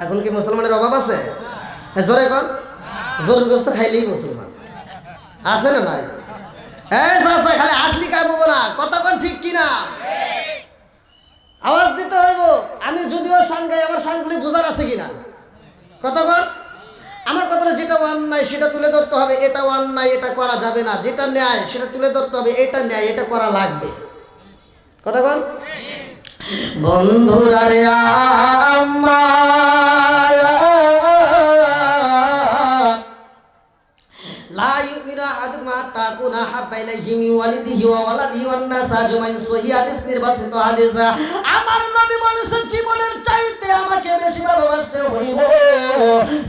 S1: এখন কি মুসলমানের অভাব আছে? জোরে কোন? গরুর গোশত খাইলেই মুসলমান আছে না নাই? হ্যাঁ চাচা, খালি আসলি কাবো না, কথা কোন ঠিক কিনা? আওয়াজ দিতে হইব। আমি যদিও শান গাই, আমার শানগুলি বোঝার আছে কিনা? কথা কোন? আমার কথাটা যেটা অন্যায় সেটা তুলে ধরতে হবে, এটা অন্যায় এটা করা যাবে না। যেটা ন্যায় সেটা তুলে ধরতে হবে, এটা ন্যায় এটা করা লাগবে। কথা বল বন্ধুরা রে আমার, লা ইউমিনু আহাদুকুম হাত্তা আকুনা হাব্বা ইলাইহি মিন ওয়ালিদিহি ওয়া ওয়ালাদিহি ওয়ান নাস আজমাইন। সহিহ হাদিস, নির্বাচিত হাদিস। আমার নবী বলেছেন জীবনের চাইতে আমাকে বেশি ভালোবাসতে হইব।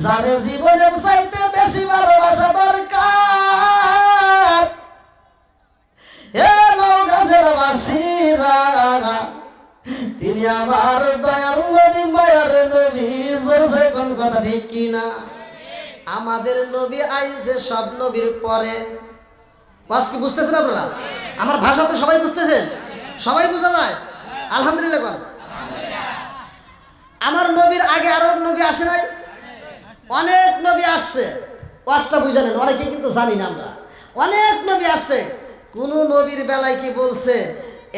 S1: যারে জীবনের চাইতে বেশি ভালোবাসা দরকার, এ নওগাঁ জেলাবাসীরা, তিনি আমার দয়াল নবী, মায়ার নবী। জোরে কোন কথা ঠিক কিনা? আমাদের নবী আইছে সব নবীর পরে। ওয়াজ কি বুঝতেছেন আপনারা? আমার ভাষা তো সবাই বুঝতেছেন? সবাই বোঝা যায়? আলহামদুলিল্লাহ কর। আমার নবীর আগে আরো নবী আসে নাই? অনেক নবী আসছে। ওয়াজটা বুঝে নেন, অনেকে কিন্তু জানি না আমরা। অনেক নবী আসছে। কোন নবীর বেলায় কি বলছে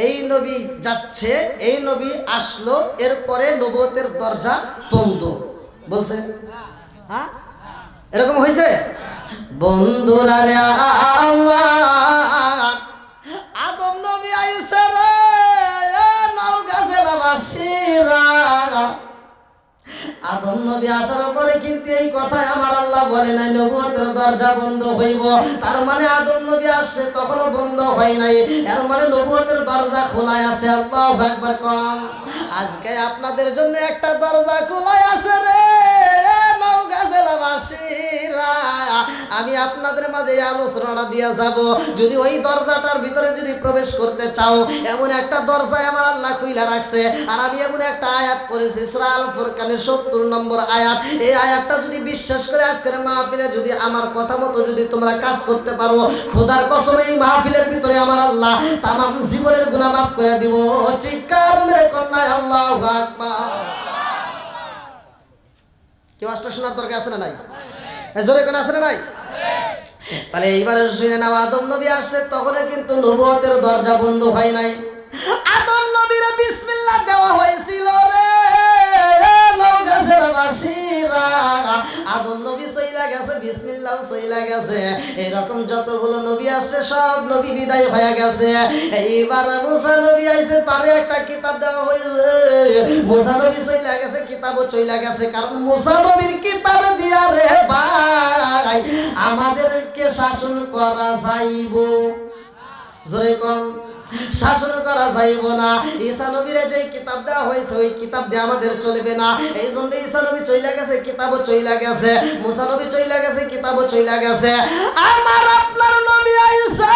S1: এই নবী যাচ্ছে, এই নবী আসলো, এরপরে নবুয়তের দরজা বন্ধ বলছে? হ্যাঁ, এরকম হয়েছে? বন্ধুরা রে আমার, আদম নবী আইছে রে নওগাঁ জেলা নবী আসার পরে কিন্তু এই কথাই আমার আল্লাহ বলে নাই নবুয়তের দরজা বন্ধ হইব। তার মানে আদম নবী আসছে তখনও বন্ধ হয় নাই, এর মানে নবুয়তের দরজা খোলাই আছে। আল্লাহু আকবার কম। আজকে আপনাদের জন্য একটা দরজা খোলাই আছে রে নওগাঁ জেলাবাসীরা। আমি আপনাদের মাঝে এই আলোচনাটা দিয়ে যাব। যদি ওই দরজাটার ভিতরে যদি প্রবেশ করতে চাও, এমন একটা দরজায় আমার আল্লাহ খুইলা রাখছে। আর আমি এমন একটা আয়াত পড়েছি সূরা আল ফুরকানের 70 নম্বর আয়াত। এই আয়াতটা যদি বিশ্বাস করে আজকের মাহফিলে যদি আমার কথা মতো যদি তোমরা কাজ করতে পারো, খোদার কসম এই মাহফিলের ভিতরে আমার আল্লাহ তামাম জীবনের গুনাহ মাফ করে দিব। চিৎকার মেরে কন্যা আল্লাহু আকবার। কেউ আসটা শোনার দরকার আছে না নাই? জোরে কোন আছে না নাই? তাহলে এইবারে শুনে নাও, আদম নবী আসছে তখন কিন্তু নবুয়তের দরজা বন্ধ হয় নাই। আদম নবীর বিসমিল্লাহ দেওয়া হয়েছিল রে নওগাঁ জেলাবাসীরা। আদম নবী চইলা গেছে, বিসমিল্লাহ চইলা গেছে। এরকম যতগুলো নবী আসছে সব নবী বিদায় হয়ে গেছে। এইবার মুসা নবী আইছে, তারে একটা কিতাব দেওয়া হয়েছে। মুসা নবী চইলা গেছে, কিতাবও চইলা গেছে। কারণ মুসা নবীর কিতাব দিয়া রে ভাই আমাদেরকে শাসন করা যাইব। জোরে কোন শাসন করা যাইব না। ঈসা নবীর যে কিতাব দেওয়া হয়েছে ওই কিতাব দিয়ে আমাদের চলবে না। এই জন্য ঈসা নবী চইলা গেছে, কিতাবও চইলা গেছে। মুসা নবী চইলা গেছে, কিতাবও চইলা গেছে। আমার আপনার নবী আইছে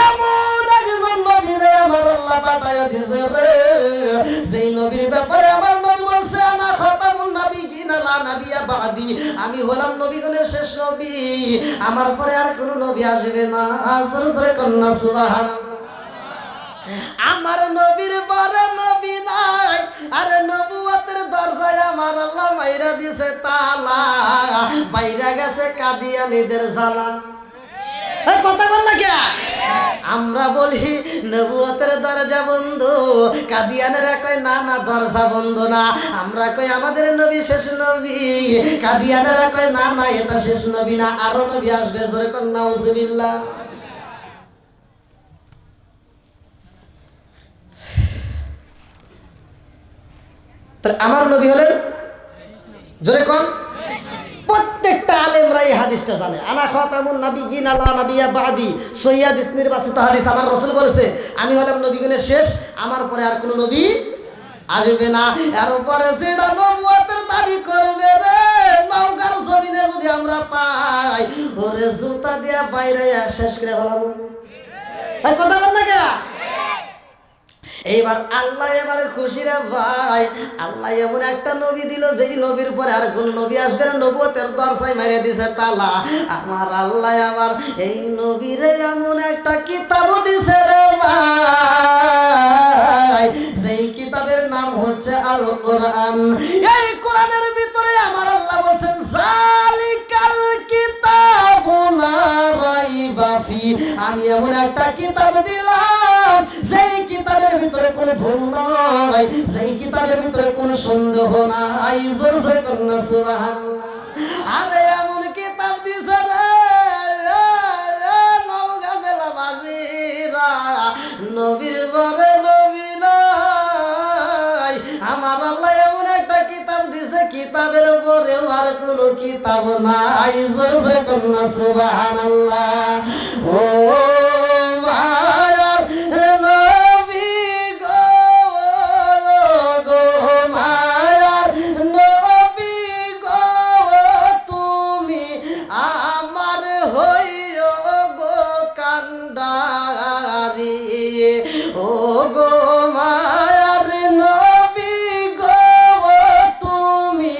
S1: এমন একজন নবী রে আমার আল্লাহ পাঠায়া দিয়েছে রে, যেই নবীর ব্যাপারে আমার নবী বলছে আনা খাতামুন নাবিয়িন লা নাবিয়্যা বাদি, আমি হলাম নবীগণের শেষ নবী, আমার পরে আর কোনো নবী আসবে না। জোরে জোরে কন্যা সুবহানাল্লাহ। আমার নবীর পরে নবী নাই, আরে নবুয়তের দরজায় আমার আল্লাহ মাইরা দিছে তালা, বাইরা গেছে কাদিয়ানীদের জ্বালা। এই কথা বল না কে? আমরা বলি নবুয়তের দরজা বন্ধ, কাদিয়ানেরা কয় না না দরজা বন্ধ না। আমরা কই আমাদের নবী শেষ নবী, কাদিয়ানেরা কয় না না এটা শেষ নবী না, আরো নবী আসবে। জোরে কর নাউজুবিল্লাহ। আমার নবী হলেন, জোরে কোন, প্রত্যেকটা আলেমরা এই হাদিসটা জানে। আনা খাতামুন নাবিয়্যিন লা নাবিয়্যা বাদি, সহিহ হাদিস নির্বাচিত হাদিস। আমার রাসূল বলেছে আমি হলাম নবীগণের শেষ, আমার পরে আর কোনো নবী আসবে না। এর উপরে যেটা নবুয়তের দাবি করবে রে নওগাঁর জমিনে যদি আমরা পাই, ওরে জুতা দিয়া বাইরে শেষ করে ফেলাম। এই কথা বল না কে? এইবার আল্লাহ এবারে খুশি রে ভাই, আল্লাহ এমন একটা নবী দিল যেই নবীর পরে আর কোন নবী আসবে না, নবুয়তের দরজায় মেরে দিছে তালা। আমার আল্লাহ আমার এই নবীরে এমন একটা কিতাব দিছে রে ভাই, যেই কিতাবের নাম হচ্ছে আল কোরআন। এই কোরআনের ভিতরে আমার আল্লাহ বলছেন জালিকাল কিতাবু লা রাইবা ফি, আমি এমন একটা কিতাব দিলাম যেই কিতাবের ভিতরে কোনো ভুল নাই, যেই কিতাবের ভিতরে কোনো সন্দেহ নাই। জোরে জোরে কন্যা সুবহানাল্লাহ। আরে এমন কিতাব দিছে রে নওগাঁ জেলাবাসীরা, নবীর পরে নবী নাই। আমার আল্লাহ এমন একটা কিতাব দিছে কিতাবের পরেও আর কোনো কিতাব নাই। জোরে জোরে কন্যা সুবহানাল্লাহ। ও মায়ার নবী গো, গো মায়ার নবী গো, তুমি আমার হইও গো কান্ডারি। ও গো মায়ার নবী গো, তুমি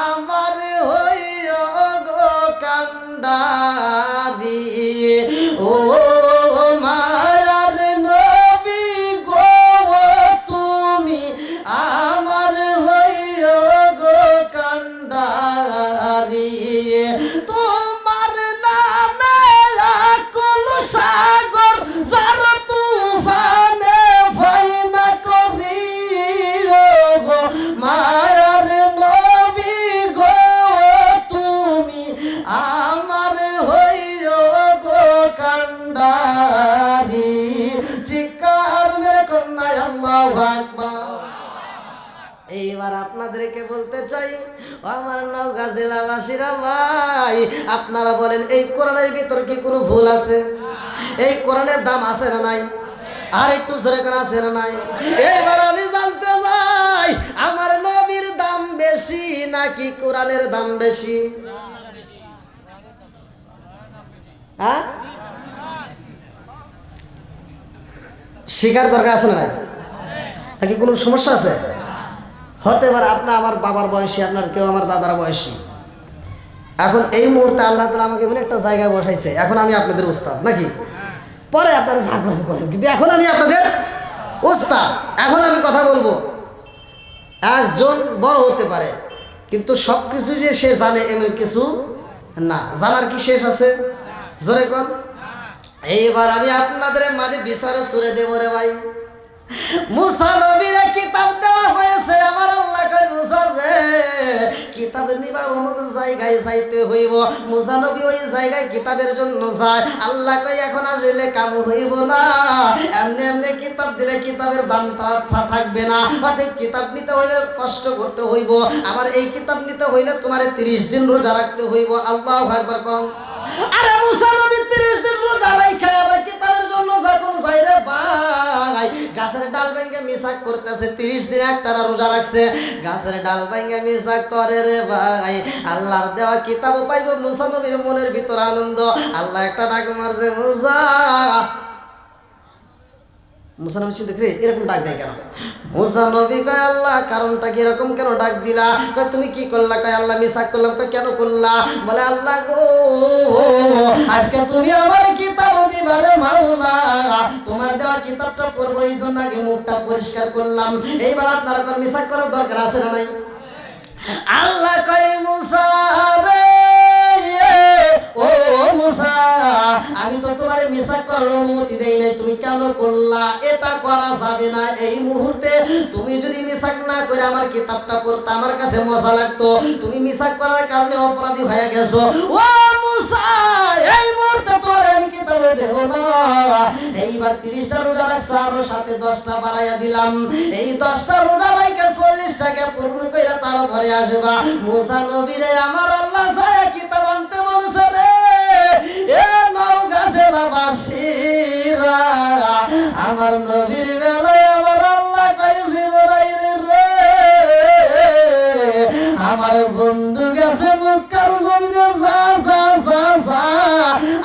S1: আমার হইও গো কান্ডারি। ও মায়ার নবী গো, তুমি আমার হইও গো কান্ডারি। তোমার নামে আকুল সাগর যার তুফানে ভয় না করি। গো মায়ার নবী গো, তুমি আমার হইও গো কান্ডারি। চিৎকার মেরে কন্যা আল্লাহু আকবার। এইবার আপনাদেরকে বলতে চাই, ও আমার নওগাঁ জেলাবাসীরা ভাই, আপনারা বলেন এই কোরআনের ভিতর কি কোনো ভুল আছে? এই কোরআনের দাম আছে না নাই? আর একটু জোরে করে আছে না নাই? এবার আমি জানতে চাই, আমার নবীর দাম বেশি নাকি কোরআনের দাম বেশি? হ্যাঁ, শিকার দরকার আছে না নাই? নাকি কোনো সমস্যা আছে? হতে পারে আপনার আমার বাবার বয়সী, আপনার কেউ আমার দাদার বয়সী। এখন এই মুহূর্তে আল্লাহ তাআলা আমাকে বলে একটা জায়গায় বসাইছে, এখন আমি আপনাদের উস্তাদ নাকি? পরে আপনারা যা করেন করেন, কিন্তু এখন আমি আপনাদের উস্তাদ। এখন আমি কথা বলবো। একজন বড় হতে পারে, কিন্তু সব কিছু যে সে জানে এমন কিছু না। জানার কি শেষ আছে? জোরে কোন। এইবার আমি আপনাদের মাঝে বিচার সুরে দেব রে ভাই। মুসা নবীর কিতাব দেওয়া হয়েছে, আমার আল্লাহ কয় মুসা রে কিতাব নিবা অমুক জায়গায় যাইতে হইব। মুসা নবী ওই জায়গায় কিতাবের জন্য যায়। আল্লাহ কয় এখন আসলে কাম হইব না, এমনি এমনি কিতাব দিলে কিতাবের দাম থাকবে না। অতএব কিতাব নিতে হইলে কষ্ট করতে হইব। আমার এই কিতাব নিতে হইলে তোমার 30 দিন রোজা রাখতে হইব। আল্লাহু আকবার কম। আরে মুসা নবী 30 দিন রোজা রাখা আবার কিতাবের জন্য যখন যাই রে ভাই, গাছের ডাল ভেঙে মিসাক করতেছে। 30 দিন একটানা রোজা রাখছে, গাছের ডাল ভেঙে মিসাক করে রে ভাই। আল্লাহর দেওয়া কিতাবও পাইব। মুসা নবীর মনের ভিতর আনন্দ। আল্লাহ একটা ডাক মারছে, মুসা। মুসা নবী চিন্তা করে এরকম ডাক দেয় কেন? মুসা নবী কয় আল্লাহ কারণটা কি এরকম কেন ডাক দিলা? কয় তুমি কি করলা? কয় আল্লাহ মিসাক করলাম। কয় কেন করলা? বলে আল্লাহ গো আজকে তুমি আমার কিতাব দিবারে মাওলা, তোমার দেওয়া কিতাবটা পড়বো এই জন্য আগে মুখটা পরিষ্কার করলাম। এইবার আপনারা কোন মিসাক করার দরকার আছে না নাই? আল্লাহ কয় মুসা রে ও মুসা, আমি তো তোমার মিসাক করার অনুমতি দেই নাই, তুমি কেন করলা? এটা করা যাবে না। এই মুহূর্তে তুমি যদি মিসাক না করে আমার কিতাবটা পড়তে আমার কাছে মজা লাগতো। তুমি মিসাক করার কারণে অপরাধী হয়ে গেছো। ও মুসা, এই মুহূর্তে তোর আমি কিতাব দেব না। এইবার 30টা রোজা রাখছ, আরো সাথে 10টা বাড়াইয়া দিলাম। এই 10টা রোজা রাইখা 40টাকে পূর্ণ কইরা তারপরে আসবা। মুসা নবীরে আমার আল্লাহ যায় কিতাব আনতে বলছে রে। এ নওগাঁ জেলাবাসীরা, আমার নবীর বেলায় আমার আল্লাহ কয় জিবরাইল রে আমার বন্ধু গেছে মক্কার জমিনে, যা যা যা যা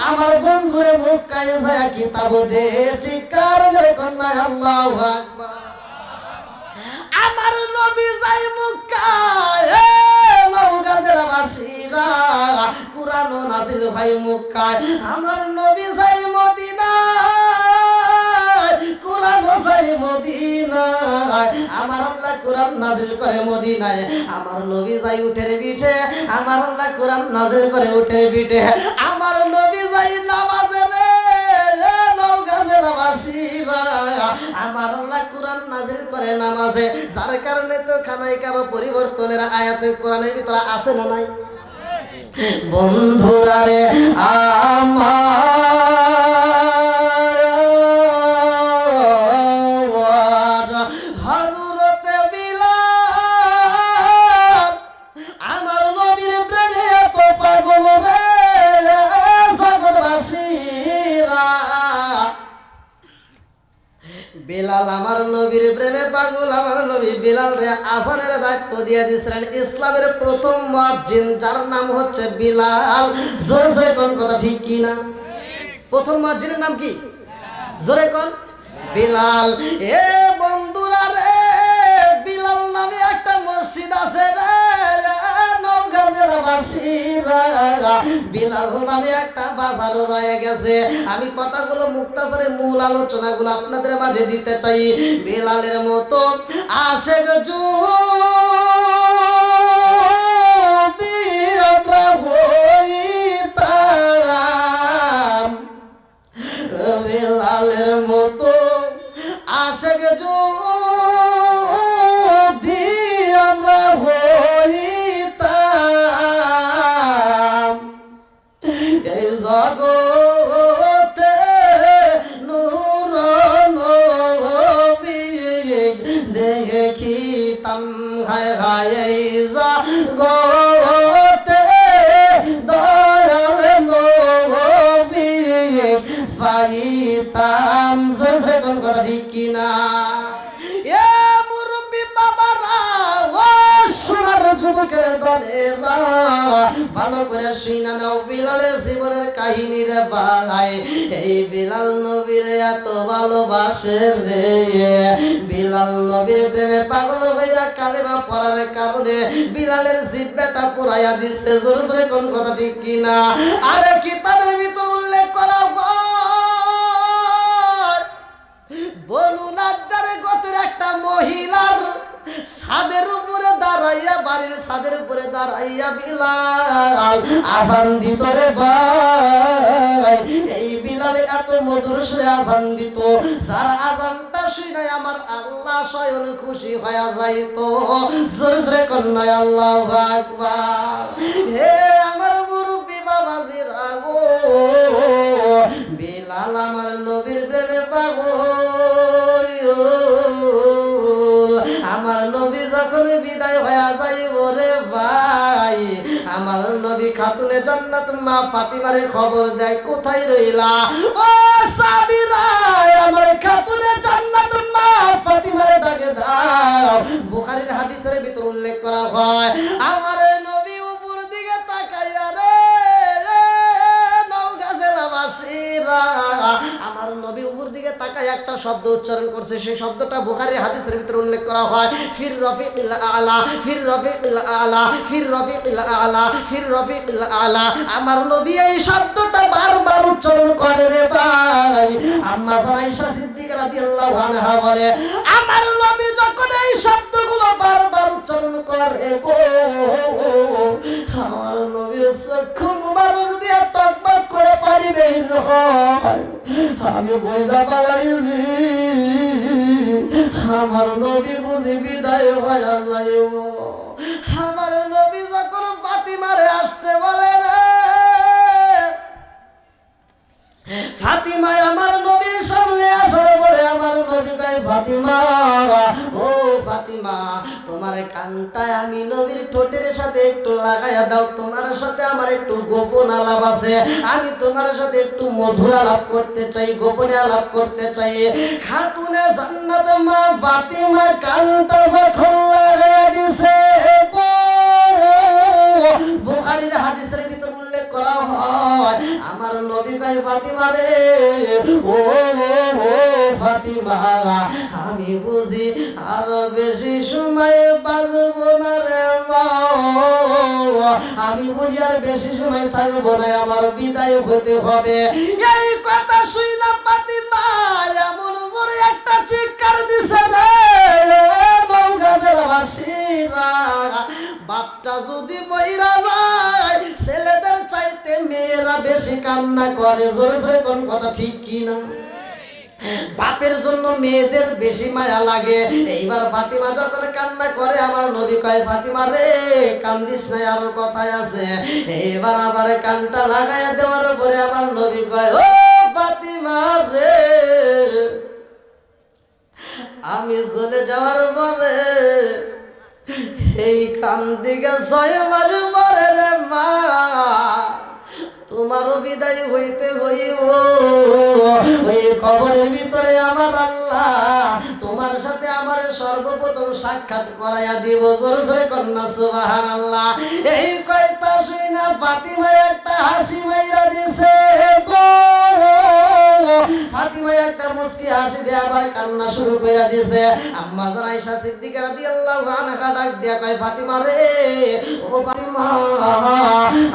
S1: আমার বন্ধুরে মক্কায় যায় কিতাব দে। চিৎকার করে কন্যা আল্লাহু আকবার। আমার নবী যাই মক্কায়, এ নওগাঁ জেলাবাসীরা কুরআন নাযিল হয় মক্কায়। আমার নবী যাই মদিনায়, কুরআন যাই মদিনায়। আমার আল্লাহ কুরআন নাযিল করে মদিনায়। আমার নবী যাই উঠের পিঠে, আমার আল্লাহ কুরআন নাযিল করে উঠের পিঠে। আমার নবী যাই নামাজে রে নওগাঁ জেলাবাসীরা, আমার আল্লাহ কুরআন নাযিল করে নামাজে। যার কারণে তো খানায় কাবা পরিবর্তনের আয়াতে কোরআনের ভিতরে আছে না নাই? বন্ধুরা রে আমার হযরতে বিলাল আমার নবীর প্রেমে এত পাগল রে জগৎবাসীরা। বিলাল আমার নবীর প্রেমে পাগল। আমার নবী বিলাল রে আযানের দায়িত্ব দিয়ে দিয়েছিলেন। ইসলামের প্রথম মুয়াজ্জিন যার নাম হচ্ছে বিলাল। জোরে জোরে কোন কথা ঠিক কি না? প্রথম মুয়াজ্জিনের নাম কি? জোরে কোন। বিলাল। এ বন্ধুরা রে বিলাল নামে একটা মসজিদ আছে রে নওগাঁ জেলাবাসীরা। বিলাল নামে একটা বাজারও রয়ে গেছে। আমি কথাগুলো মুক্তাসারে মূল আলোচনাগুলো আপনাদের মাঝে দিতে চাই। বিলালের মতো আশেক যদি আমরা হইতাম, বিলালের মতো আশেক যদি আমরা হইতাম, এই জগতে নূর নবী দেখিতাম। হায় হায় এই জগতে পাইতাম। জোরে কোন কথা ঠিক কিনা? এ মুরব্বি বাবারা, ও সোনার যুবকের দলেরা, ভালো করে শুইনা নাও বিলালের জীবনের কাহিনী রে ভাই। এই বিলাল নবীর এত ভালোবাসে রে, বিলাল নবীর প্রেমে পাগল হইয়া কালেমা পড়ার কারণে বিলালের জিহ্বাটা পুরাইয়া দিছে। জোরে জোরে কোন কথা ঠিক কিনা? আরে কিতাবের ভিতর উল্লেখ করা হয়, বনু নাজ্জারের গোত্রের একটা মহিলার ছাদের উপরে দাঁড়াইয়া, বাড়ির ছাদের উপরে দাঁড়াইয়া বিলাল আজান দিত রে ভাই। এই বিলাল এত মধুর সুরে আজান দিত, যার আজানটা শুনে আমার আল্লাহ স্বয়ং খুশি হয়ে যাইত। জোরে জোরে কন্যা আল্লাহু আকবার। হে আমার মুরব্বি বাবাজিরা গো, বিলাল আমার নবীর প্রেমে পাগল। আমার নবী যখন বিদায় হয়ে যাইব রে ভাই, আমার নবী খাতুনে জান্নাত মা ফাতিমারে খবর দেয়, কোথায় রইলা ও সাবিরা, আমার খাতুনে জান্নাত মা ফাতিমারে ডাকে দাও। বুখারীর হাদিসের ভিতর উল্লেখ করা হয়, আমার নবী উপর দিকে তাকাইয়া রে নওগাঁজেলাবাসীরা, আমার নবী উপর দিকে তাকায় একটা শব্দ উচ্চারণ করছে, সেই শব্দটা বুখারীর হাদিসের ভিতরে উল্লেখ করা হয়, ফির রফিকিল আলা, ফির রফিকিল আলা, ফির রফিকিল আলা, ফির রফিকিল আলা। আমার নবী এই শব্দটা বারবার উচ্চারণ করে রে ভাই। আম্মা আয়েশা সিদ্দিকা রাদিয়াল্লাহু আনহা বলে, আমার নবী যখন এই শব্দগুলো বারবার উচ্চারণ করে গো, আমার নবীর চক্ষু মুবারক দিয়ে টকবক করে পানি বের হয়। আমি বইদা পালাইছি, আমার নবী বুঝি বিদায় হয়ে যাইব। আমার নবী যখন ফাতিমারে আসতে বলে না, ফাতিমা আমার নবীর সামনে আসার পরে আমার নবী কয়, ফাতিমা ও ফাতিমা, তোমার কানটায় আমি নবীর ঠোঁটের সাথে একটু লাগাইয়া দাও, তোমার সাথে আমার একটু গোপন আলাপ আছে, আমি তোমার সাথে একটু মধুর আলাপ করতে চাই, গোপনে আলাপ করতে চাই। খাতুনে জান্নাত মা ফাতিমা কানটা যখন লাগাইয়া দিছে, বুখারীর হাদিসের ভিতর উল্লেখ করা হয়, আমার নবী কয়, ফাতিমা রে ও ফাতিমা, আমি বুঝি আরো বেশি সময় বাঁচব না রে মা, আমি বুঝি আর বেশি সময় থাকবো না, আমার বিদায় হতে হবে। এই কথা শুইলা ফাতিমা এমন জোরে একটা চিৎকার দিছে রে নওগাঁজেলাবাসীরা, বাপটা যদি মইরা যায়, ছেলেদের চাইতে মেয়েরা বেশি কান্না করে। জোরে জোরে কোন কথা ঠিক কিনা? বাপের জন্য মেয়েদের বেশি মায়া লাগে। এইবার ফাতিমা যখন কান্না করে, আমার নবী কয়, ফাতিমা রে কান্দিস না, আরো কথাই আছে। এইবার আবার কানটা লাগাইয়া দেওয়ার পরে আমার নবী কয়, ও ফাতিমা রে, আমি চলে যাওয়ার পরে এই কান দিকে 6 মাস পরে রে মা, তোমারও বিদায় হইতে হইব। ওই কবরের ভিতরে আমার আল্লাহ তোমার সাথে আমার সর্বপ্রথম সাক্ষাৎ করাইয়া দিব। জোরে জোরে কন্যা সুবহানাল্লাহ। এই কয়টা শুইনা ফাতিমা একটা হাসি মাইরা দিছে গো, ফাতিমা একটা মুস্কি হাসি দিয়ে আবার কান্না শুরু কইরা দিছে। আম্মা জান আয়েশা সিদ্দিকা রাদিয়াল্লাহু আনহা ডাক দিয়া কয়, ফাতিমা রে ও ফাতিমা,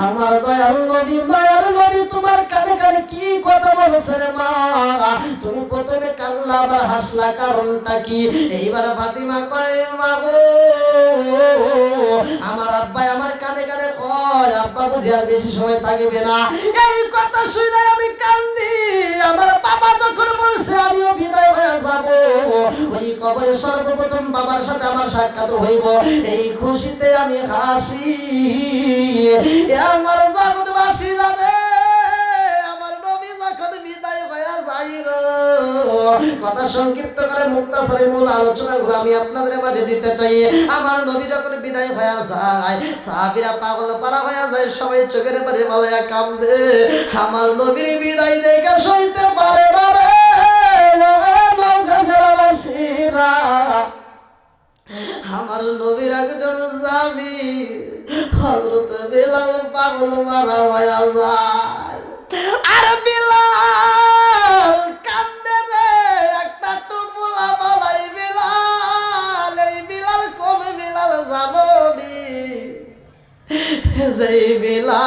S1: আমার দয়াল নবী মায়ার নবী তোমার কানে কানে কি কথা বলছে রে মা? তুমি প্রথমে কান্না আবার হাসলা, কারণটা কি? এইবার ফাতিমা কয়, মা গো, আমার আব্বা আমার কানে কানে কয় আব্বা বুঝি আর বেশি সময় থাকবে না। এই কথা শুনে আমি কান্দি। আমার বাবা যখন বলছে আমিও বিদায় হয়ে যাব, ওই কবরে সর্বপ্রথম বাবার সাথে আমার সাক্ষাৎ হইব, এই খুশিতে আমি হাসি। আমার জগৎবাসীরা রে, আমার নবী যখন বিদায় হয়ে যাই গো, কথা সংক্ষিপ্ত করে মুক্তাসারে মূল আলোচনাগুলো আমি আপনাদের মাঝে দিতে চাই। আমার নবী যখন বিদায় হয়ে যায়, সাহাবীরা পাগল পারা হয়ে যায়, সবাই চোখের পানি বালায়া কান্দে। আমার নবীর বিদায় দেখে সইতে পারে না রে নওগাঁবাসীরা। আমার নবীর একজন সাহাবী হযরত বিলাল পাগল মারা হয়ে যায়। আর বিলাল কান্দে রে, একটা টুপলা বালাই বিলাল। এই বিলাল কোন বিলাল জানো নি? যেই বিলাল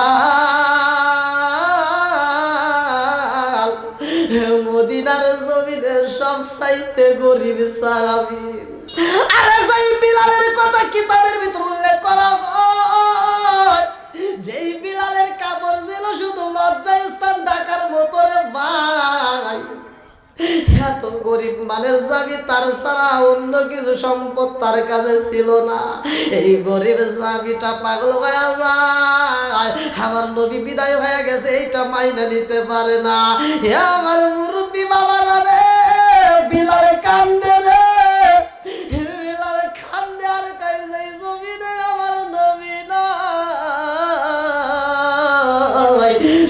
S1: মদিনার জমিনের সব চাইতে গরিব সাহাবী। আরে সেই বিলালের কথা কিতাবের ভিতর উল্লেখ করা হয়, যেই বিলালের কাপড় ছিল শুধু লজ্জায় স্থান ঢাকার মতো রে ভাই। এত গরিব মানের সাহাবী, তার ছাড়া অন্য কিছু সম্পদ তার কাছে ছিল না। এই গরিব সাহাবীটা পাগল হয়ে যায়। আমার নবী বিদায় হয়ে গেছে এইটা মাইনা নিতে পারে না। হে আমার মুরব্বী বাবারা রে, বিলাল কান্দে রে, বিলাল কান্দে আর কই যাই জমিনে আমার নবী নাই।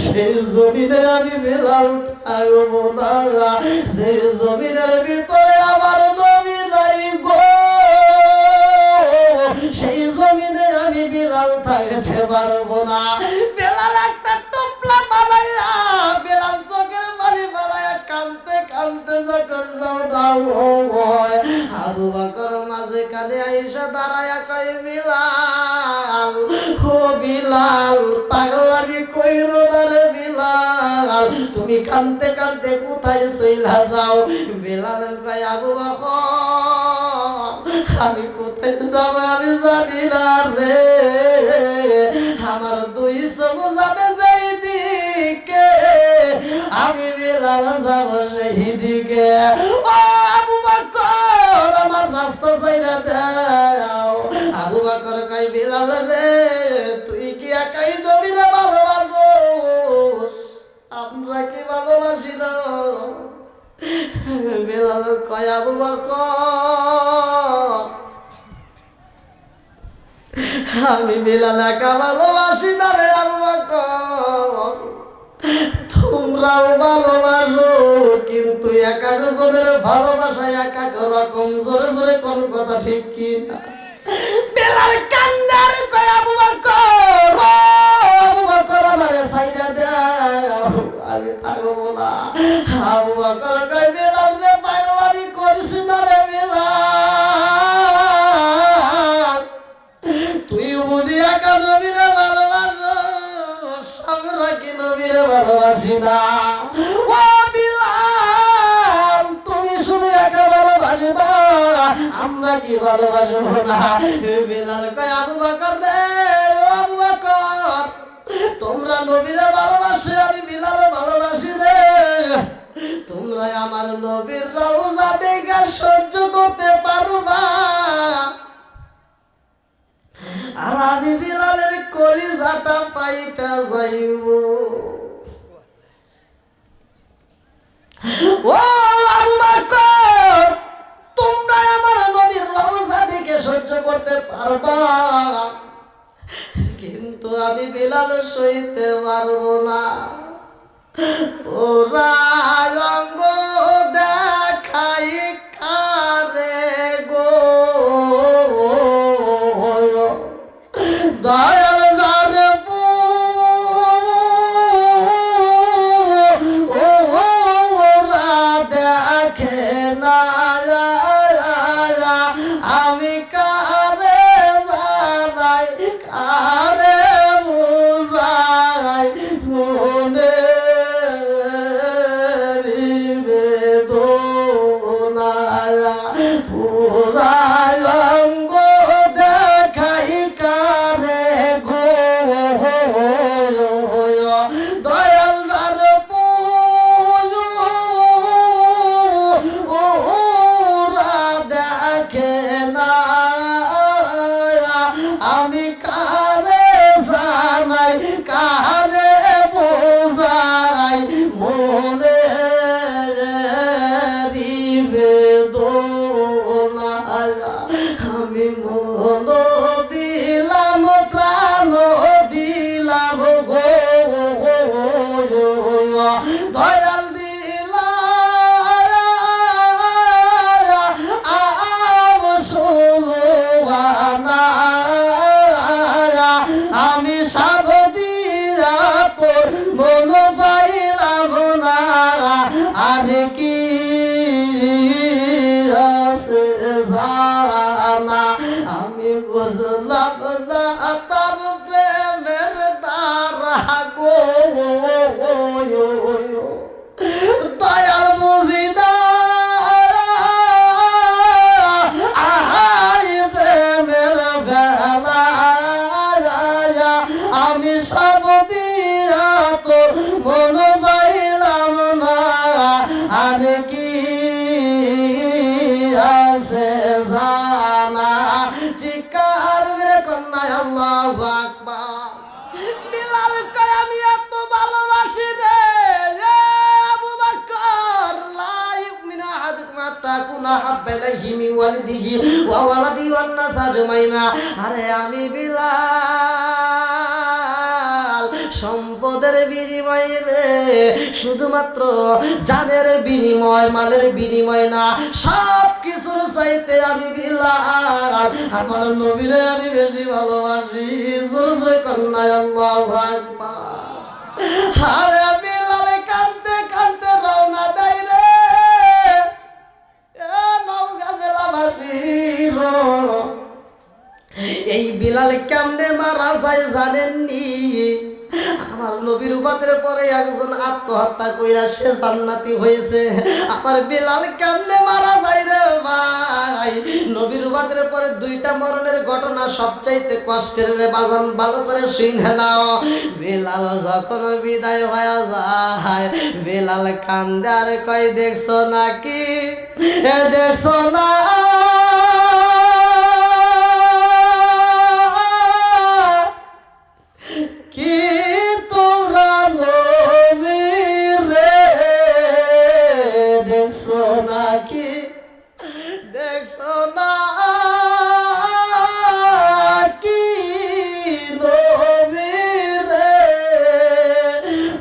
S1: সেই জমিনে আমি বিলাল থাকবো না, সেই জমিনের ভিতরে আমার নবী নাই গো, সেই জমিনে আমি বিলাল থাকতে পারবো না। বিলাল একটা টুপলা বানাইয়া, বিলাল চোখের পানি বানাইয়া কাঁদতে কাঁদতে যখন রওনা হয়, আবু বকর মাঝে কানে আইসা দাঁড়ায়া কয় বিলাল, ও বিলাল পাগলামি কইরো না রে বিলাল, তুমি কাঁদতে কাঁদতে কোথায় চইলা যাও? বিলাল কয় আবু বকর আমি কোথায় যাব আমি জানি না রে, আমার দুই চোখ যাবে যেই দিকে, আমি বিলাল যাব সেই দিকে। ও আবু বকর আমার রাস্তা ছাইরা দাও। আবু বকর কয় বিলাল রে, তুই কি একাই নবীরে ভালোবাসোস? আমরা কি ভালোবাসি না? বিলাল কয় আবু বকর আমি বিলাল একা ভালোবাসি না রে আবু বকর, তোমরাও ভালোবাসো, কিন্তু এক এক জনের ভালোবাসা এক এক রকম। জোরে জোরে কোন কথা ঠিক কি না? বিলাল কান্দার কয় আবু বকর, আবু বকর আমারে ছাইরা দাও, আমি থাকবো না। আবু বকর কয় বিলাল রে পাগলামি করিস না রে বিলাল, তুই বুঝি একা নবীরে ভালোবাসোস, আমরা কি নবীরে ভালোবাসি না? ও বিলাল তুমি শুনে একা ভালোবাসবা, আমরা কি ভালোবাসবো না? বিলাল কয় আবু বকর রে, ও আবু বকর তোমরা নবীরে ভালোবাসে, আমি বিলাল ভালোবাসি রে। তোমরা আমার নবীর রওজা দেখে সহ্য করতে পারবা, আর আমি বিলালের কলিজাটা পাইটা যাইব। ও আবু বকর তোমরা আমার নবীর রওজা দেখে সহ্য করতে পারবা, কিন্তু আমি বিলাল সইতে পারবো না। ওরা অঙ্গ দেখাই কারে গো, দয়াল যারে ওরা দেখে না, আমি কারে জানাই কারে বুঝাই। দয়াল দিলা আমি সাবদিয়া তোর মন পাইলাম না আর কি আছে জানা আমি বুঝলাম না তার প্রেমের দ্বারা গো দয়াল বুঝি না আমি সব দিয়া তোর মন পাইলাম না আর কি আছে জানা চিকার মেরে কন্যায় আল্লাহু আকবার বিলাল কয় আমি এত ভালোবাসি রে আবু বকর লা ইউমিনু আহাদুকুম হাত্তা কুনা হাব্বা ইলাইহি মিন ওয়ালিদিহি ওয়া ওয়ালাদিহি ওয়ান নাস আজমাইনা আরে আমি বিলাল সম্পদের বিনিময়ে শুধুমাত্র জানের বিনিময় মালের বিনিময় না সব কিছুর চাইতে আমি বিলাল আমার নবীরে আমি বেশি ভালোবাসি জোরে জোরে কন্যায় আল্লাহু আকবার আরে বিলাল কাঁদতে কাঁদতে রওনা দেয় রে নওগাঁ জেলাবাসীর এই বিলাল কেমনে মারা যায় জানেননি আমার নবীর উপাতের পরে একজন আত্মহত্যা কইরা সে জান্নাতি হয়েছে আমার বিলাল কেমনে মারা যায় রে ভাই নবীর উপাতের পরে দুইটা মরণের ঘটনা সবচাইতে কষ্টের রে বাজান ভালো করে শুনে নাও বিলাল যখন বিদায় হয়ে যায় বিলাল কান্দে আর কই দেখছো নাকি দেখছো না কি তোরা নবীর রে দেখছো নাকি দেখছো না কি নবীর রে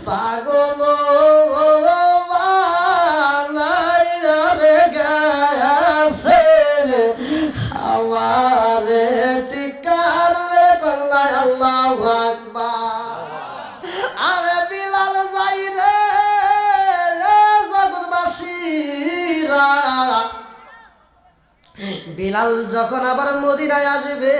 S1: পাগল বানাইয়া রে গেছে আমার চিকার মেরে কল্লায় আল্লাহু আকবার আরে বিলাল যাই রে জগৎবাসীরা বিলাল যখন আবার মদিনায় আসবে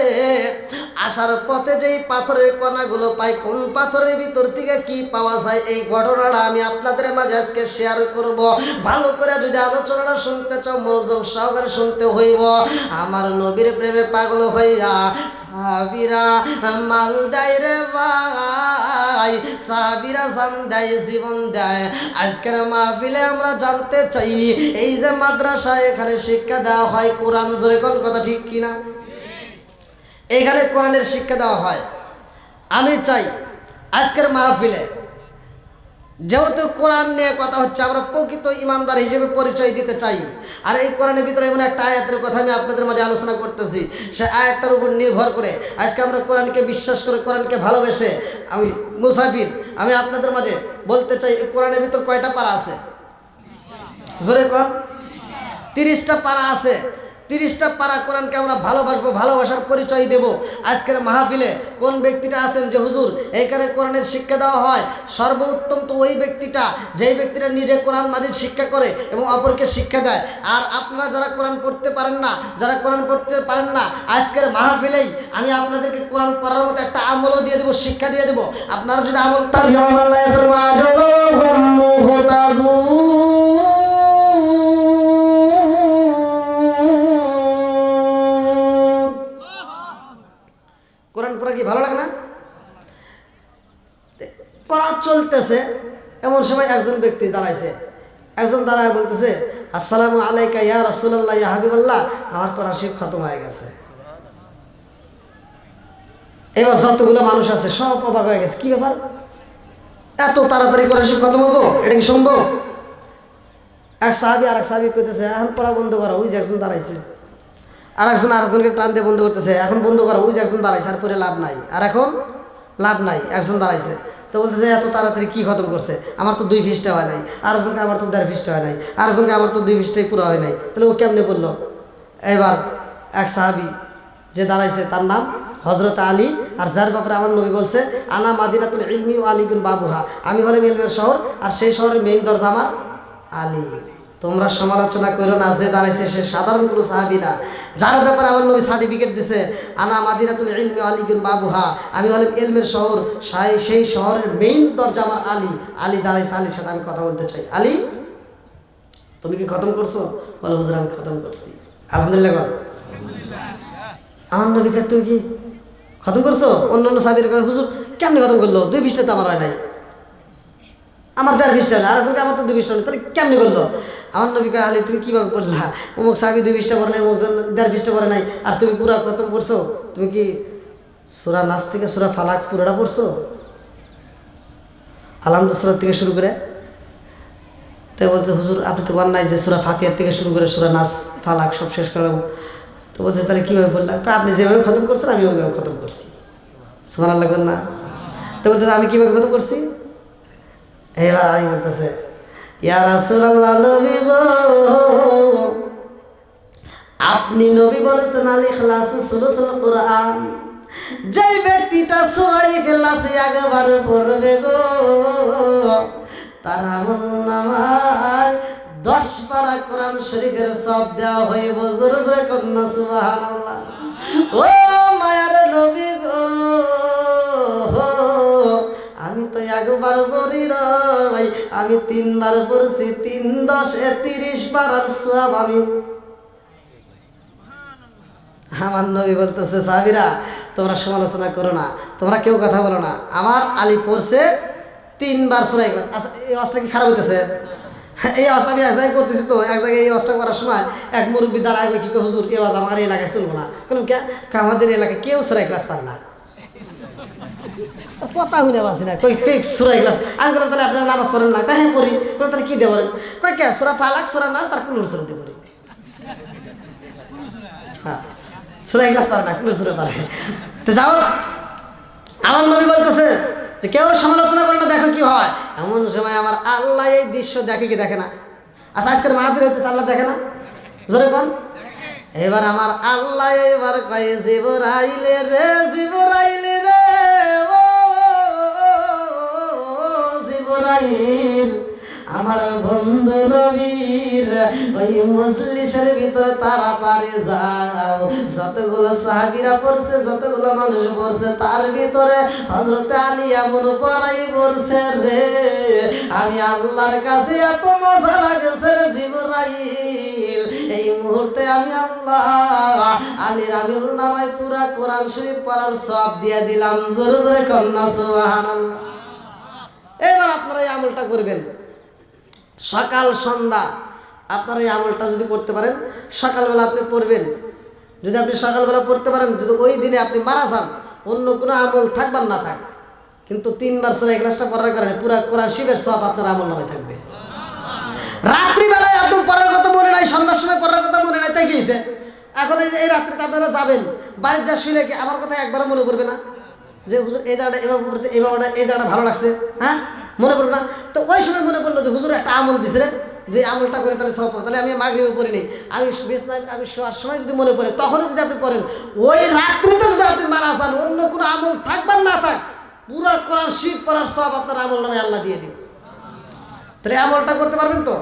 S1: আসার পথে যেই পাথরের কণাগুলো পাই কোন পাথরের ভিতর থেকে কি পাওয়া যায় এই ঘটনাটা আমি আপনাদের মাঝে আজকে শেয়ার করব ভালো করে যদি আলোচনাটা শুনতে চাও মনোযোগ সহকারে শুনতে হইব আমার নবীর প্রেমে পাগল হইয়া সাহাবীরা মাল দেয় রে ভাই সাহাবীরা জান দেয় জীবন দেয় আজকের মাহফিলে আমরা জানতে চাই এই যে মাদ্রাসা এখানে শিক্ষা দেওয়া হয় কোরআন জোরে কোন কথা ঠিক কিনা এইখানে কোরআনের শিক্ষা দেওয়া হয় আমি চাই আজকের মাহফিলে যেহেতু কোরআন নিয়ে কথা হচ্ছে আমরা প্রকৃত ইমানদার হিসেবে পরিচয় দিতে চাই আর এই কোরআনের ভিতরে এমন একটা আয়াতের কথা আমি আপনাদের মাঝে আলোচনা করতেছি সে আয়াতটার উপর নির্ভর করে আজকে আমরা কোরআনকে বিশ্বাস করে কোরআনকে ভালোবেসে আমি মুসাফির আমি আপনাদের মাঝে বলতে চাই এই কোরআনের ভিতর কয়টা পারা আছে জোরে কোন 30টা পারা আছে 30টা পারা কোরআনকে আমরা ভালোবাসবো ভালোবাসার পরিচয় দেব আজকের মাহফিলে কোন ব্যক্তিটা আছেন যে হুজুর এইখানে কোরআনের শিক্ষা দেওয়া হয় সর্বোত্তম তো ওই ব্যক্তিটা যেই ব্যক্তিটা নিজে কোরআন মাজিদ শিক্ষা করে এবং অপরকে শিক্ষা দেয় আর আপনারা যারা কোরআন পড়তে পারেন না যারা কোরআন পড়তে পারেন না আজকের মাহফিলেই আমি আপনাদেরকে কোরআন পড়ার মতো একটা আমলও দিয়ে দেবো শিক্ষা দিয়ে দেবো আপনারা যদি আমলটা কোরআন পড়া কি ভালো লাগে না করা চলতেছে এমন সময় একজন ব্যক্তি দাঁড়াইছে একজন দাঁড়ায় বলতেছে আসসালামু আলাইকা ইয়া রাসূলুল্লাহ ইয়া হাবিবাল্লাহ আমার কোরআন শিখ খতম হয়ে গেছে এবার যতগুলো মানুষ আছে সব অবাক হয়ে গেছে কি ব্যাপার এত তাড়াতাড়ি কোরআন শিখ খতম হবো এটা কি সম্ভব এক সাহাবী আর এক সাহাবী কইতেছে এখন পড়া বন্ধ করো ওই যে একজন দাঁড়াইছে আর একজন আরেকজনকে টান দিয়ে বন্ধ করতেছে এখন বন্ধ করো ওই যে একজন দাঁড়াইছে আর পরে লাভ নাই আর এখন লাভ নাই একজন দাঁড়াইছে তো বলতেছে এত তাড়াতাড়ি কী খতম করছে, আমার তো 2 পৃষ্ঠা হয় নাই, আরেকজনকে আমার তো 1.5 পৃষ্ঠা হয় নাই, আরেকজনকে আমার তো 2 পৃষ্ঠাই পুরো হয় নাই। তাহলে ও কেমনে বললো? এবার এক সাহাবি যে দাঁড়াইছে তার নাম হজরত আলী, আর যার ব্যাপারে আমার নবী বলছে আনা মাদিনাতুল ইলমি ও আলীগুন বাবুহা, আমি হলাম ইলমের শহর আর সেই শহরের মেইন দরজা আমার আলী। তোমরা সমালোচনা করো না, যে দাঁড়াইছে সে সাধারণ কোনো সাহাবী না, যার ব্যাপারে আমার নবী সার্টিফিকেট দিছে আনা মাদিনাতুল ইলমি ও আলীগুন বাবুহা, আমি হলাম ইলমের শহর, সেই শহরের মেইন দরজা আমার আলী। আলী দাঁড়াইছে, আলীর সাথে আমি কথা বলতে চাই। আলী, তুমি কি খতম করছো? বলো হুজুর আমি খতম করছি। আলহামদুলিল্লাহ বল। আমার নবীকে তুমি কি খতম করছো? অন্য অন্য সাহাবীর হুজুর কেমনি খতম করলো? 2 পৃষ্ঠা তো আমার হয় নাই, আমার 1.5 পৃষ্ঠা না, আর আমার তো 2 পৃষ্ঠা নেই, তাহলে কেমনি করলো? আমার নবী কয় আলী তুমি কীভাবে পড়লা? অমুক সাহাবী 2 পৃষ্ঠা পড়ে নাই, অমুক 1.5 পৃষ্ঠা পড়ে নাই, আর তুমি পুরা খতম করছো? তুমি কি সূরা নাস থেকে সূরা ফালাক পুরোটা পড়ছো? আলহামদুলিল্লাহ থেকে শুরু করে? তাই বলছে হুজুর আপনি তো বলেন নাই যে সূরা ফাতিহা থেকে শুরু করে সূরা নাস ফালাক সব শেষ করাবো। তো বলছে তাহলে কীভাবে পড়লাম? আপনি যেভাবে খতম করছেন আমি ওইভাবে খতম করছি। সুবহানাল্লাহ না? তো বলতে আমি কীভাবে খতম করছি? এবার আমি বলতেছে ইয়া রাসূলুল্লাহ, নবী গো আপনি নবী বলেছেন আল ইখলাস সুলুসুল কুরআন, যেই ব্যক্তিটা সূরা ইখলাস একবার পড়বে গো তার আমলনামায় 10 পারা কোরআন শরীফের সব দেওয়া হয়ে জোরে জোরে কন্যা সুবহানাল্লাহ। ও মায়ার নবী গো আমি তো একবার পড়ি নাই, আমি 3 বার পড়ছি, 3 10 30 পারার সওয়াব আমি। আমার নবী বলতেছে সাহাবীরা তোমরা সমালোচনা করো না, তোমরা কেউ কথা বলো না, আমার আলী পড়ছে 3 বার সূরা ইখলাস। আচ্ছা এই অবস্থা কি খারাপ হইতেছে? এই অবস্থা আমি এক জায়গায় করতেছি, তো এক জায়গায় এই অবস্থা করার সময় এক মুরব্বী দাঁড়ায় কি কয় হুজুর এই আওয়াজ আমার এলাকায় চলবো না। কারণ কে আমাদের এলাকায় কেউ সূরা ইখলাস পারে না, কথা হইলে বাসি না, কই কই সূরা ইখলাস। আমি বললাম তাহলে আপনারা নামাজ পড়েন না? হ্যাঁ পড়ি। তাহলে কি দিয়ে পড়েন? কয় কে সূরা ফালাক সূরা নাস আর কুল সূরা দিয়ে পড়ি। হ্যাঁ সূরা ইখলাস পারে না, কুল সূরা পারে। তো যাও আমার নবী বলতেছে যে কেউ সমালোচনা করে না, দেখো কি হয়। এমন সময় আমার আল্লাহ এই দৃশ্য দেখে কি দেখে না? আচ্ছা আজকের মাহফিল হইতেছে আল্লাহ দেখে না? জোরে কোন। এবার আমার আল্লাহ এবার কয়ে জিবরাইলে রে জিবরাইলে রে ও জিবরাইল, আমার বন্ধু নবীর ওই মজলিসের ভিতরে তাড়াতাড়ি যাও। যতগুলো সাহাবীরা পড়ছে, যতগুলো মানুষ পড়ছে, তার ভিতরে হযরত আলী এমন পড়াই পড়ছে রে, আমি আল্লাহর কাছে এত মজা লাগছে রে জিবরাইল। এই মুহূর্তে আমি আল্লাহ আলীর আমলনামায় পুরা কোরআন শরীফ পড়ার সওয়াব দিয়ে দিলাম। জোরে জোরে কন্যা সুবহানাল্লাহ। এবার আপনারা এই আমলটা করবেন সকাল সন্ধ্যা। আপনারা এই আমলটা যদি করতে পারেন, সকালবেলা আপনি পড়বেন, যদি আপনি সকালবেলা পড়তে পারেন, যদি ওই দিনে আপনি মারা যান, অন্য কোনো আমল থাকবার না থাক, কিন্তু 3 বার সূরা ইখলাসটা পড়ার কারণে পুরা কোরআন শরীফের সওয়াব আপনার আমলনামায় থাকবে। রাত্রিবেলায় আপনার পড়ার কথা মনে নাই, সন্ধ্যার সময় পড়ার কথা মনে নাই, তাই কি হয়েছে? এখন এই রাত্রিতে আপনারা যাবেন, বাড়ির যা শুইলে কি আমার কথা একবারও মনে পড়বে না যে হুজুর এই জায়গাটা এভাবে পড়ছে, এই জায়গাটা এই জায়গাটা ভালো লাগছে? হ্যাঁ মনে পড়বে না? তো ওই সময় মনে পড়লো যে হুজুর একটা আমল দিছে রে, যে আমলটা করে তাহলে সব, তাহলে আমি মাগরিবে পড়ি নি, আমি বিছনায় আমি শোয়ার সময় যদি মনে পড়ে, তখনও যদি আপনি পড়েন, ওই রাত্রিতে যদি আপনি মারা যান, অন্য কোনো আমল থাকবার না থাক, পুরো কোরআন শরীফ পড়ার সব আপনার আমলনামায় আল্লাহ দিয়ে দিবে। তাহলে আমলটা করতে পারবেন তো?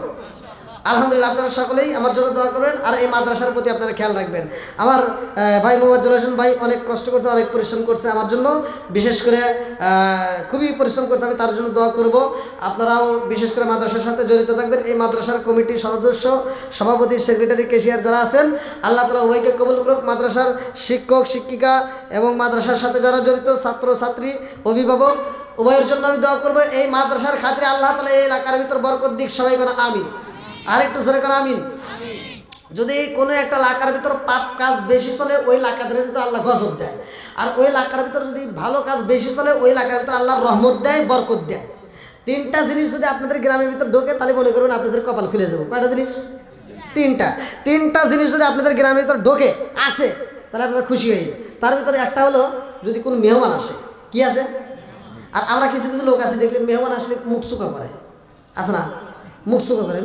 S1: আলহামদুলিল্লাহ। আপনারা সকলেই আমার জন্য দোয়া করবেন, আর এই মাদ্রাসার প্রতি আপনারা খেয়াল রাখবেন। আমার ভাই মোহাম্মদ জুল হোসেন ভাই অনেক কষ্ট করছে, অনেক পরিশ্রম করছে আমার জন্য, বিশেষ করে খুবই পরিশ্রম করছে, আমি তার জন্য দোয়া করব। আপনারাও বিশেষ করে মাদ্রাসার সাথে জড়িত থাকবেন। এই মাদ্রাসার কমিটির সদস্য, সভাপতি, সেক্রেটারি, ক্যাশিয়ার যারা আছেন, আল্লাহ তাআলা উভয়কে কবুল করুক। মাদ্রাসার শিক্ষক শিক্ষিকা এবং মাদ্রাসার সাথে যারা জড়িত, ছাত্র ছাত্রী, অভিভাবক, উভয়ের জন্য আমি দোয়া করবো। এই মাদ্রাসার খাতিরে আল্লাহ তাআলা এই এলাকার ভিতর বরকত দিক, সবাই বলেন আমিন। আরেকটু সরে কোন আমিন। যদি কোনো একটা এলাকার ভিতর পাপ কাজ বেশি চলে, ওই এলাকাদের ভিতর আল্লাহ গজব দেয়, আর ওই এলাকার ভিতর যদি ভালো কাজ বেশি চলে, ওই এলাকার ভিতর আল্লাহ রহমত দেয়, বরকত দেয়। 3টা জিনিস যদি আপনাদের গ্রামের ভিতর ঢোকে, তাহলে মনে করুন আপনাদের কপাল খুলে যাবো। কয়টা জিনিস? 3টা জিনিস যদি আপনাদের গ্রামের ভিতর ঢোকে, আসে, তাহলে আপনারা খুশি হয়ে। তার ভিতরে একটা হলো যদি কোনো মেহমান আসে। কি আসে? আর আমরা কিছু কিছু লোক আছে দেখলে মেহমান আসলে মুখ চুকা করে, আছে না? মুখ চুকা করে,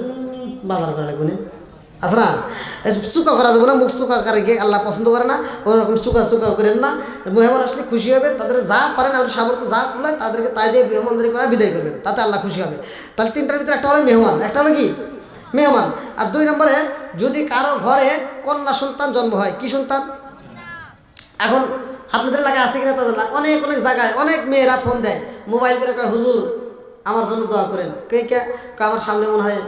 S1: বাজার করে লাগবে, আছে না? চুকা করা যাবে না, মুখ চুকা করে গিয়ে আল্লাহ পছন্দ করে না। ওরকম চুকা চুকা করেন না। মেহমান আসলে খুশি হবে, তাদের যা পারেন আপনি সামর্থ্য যা করলেন তাদেরকে তাই দিয়ে মেহমানদারি করে বিদায় করবেন, তাতে আল্লাহ খুশি হবে। তাহলে তিনটার ভিতরে একটা হলো মেহমান, একটা হলো কি মেহমান। আর 2 নম্বরে যদি কারো ঘরে কন্যা সন্তান জন্ম হয়, কি সন্তান? এখন আপনাদের এলাকায় আছে কিনা তাদের অনেক অনেক জায়গায় অনেক মেয়েরা ফোন দেয়, মোবাইল করে কয় হুজুর আমার জন্য দোয়া করেন। কে আমার সামনে মনে হয়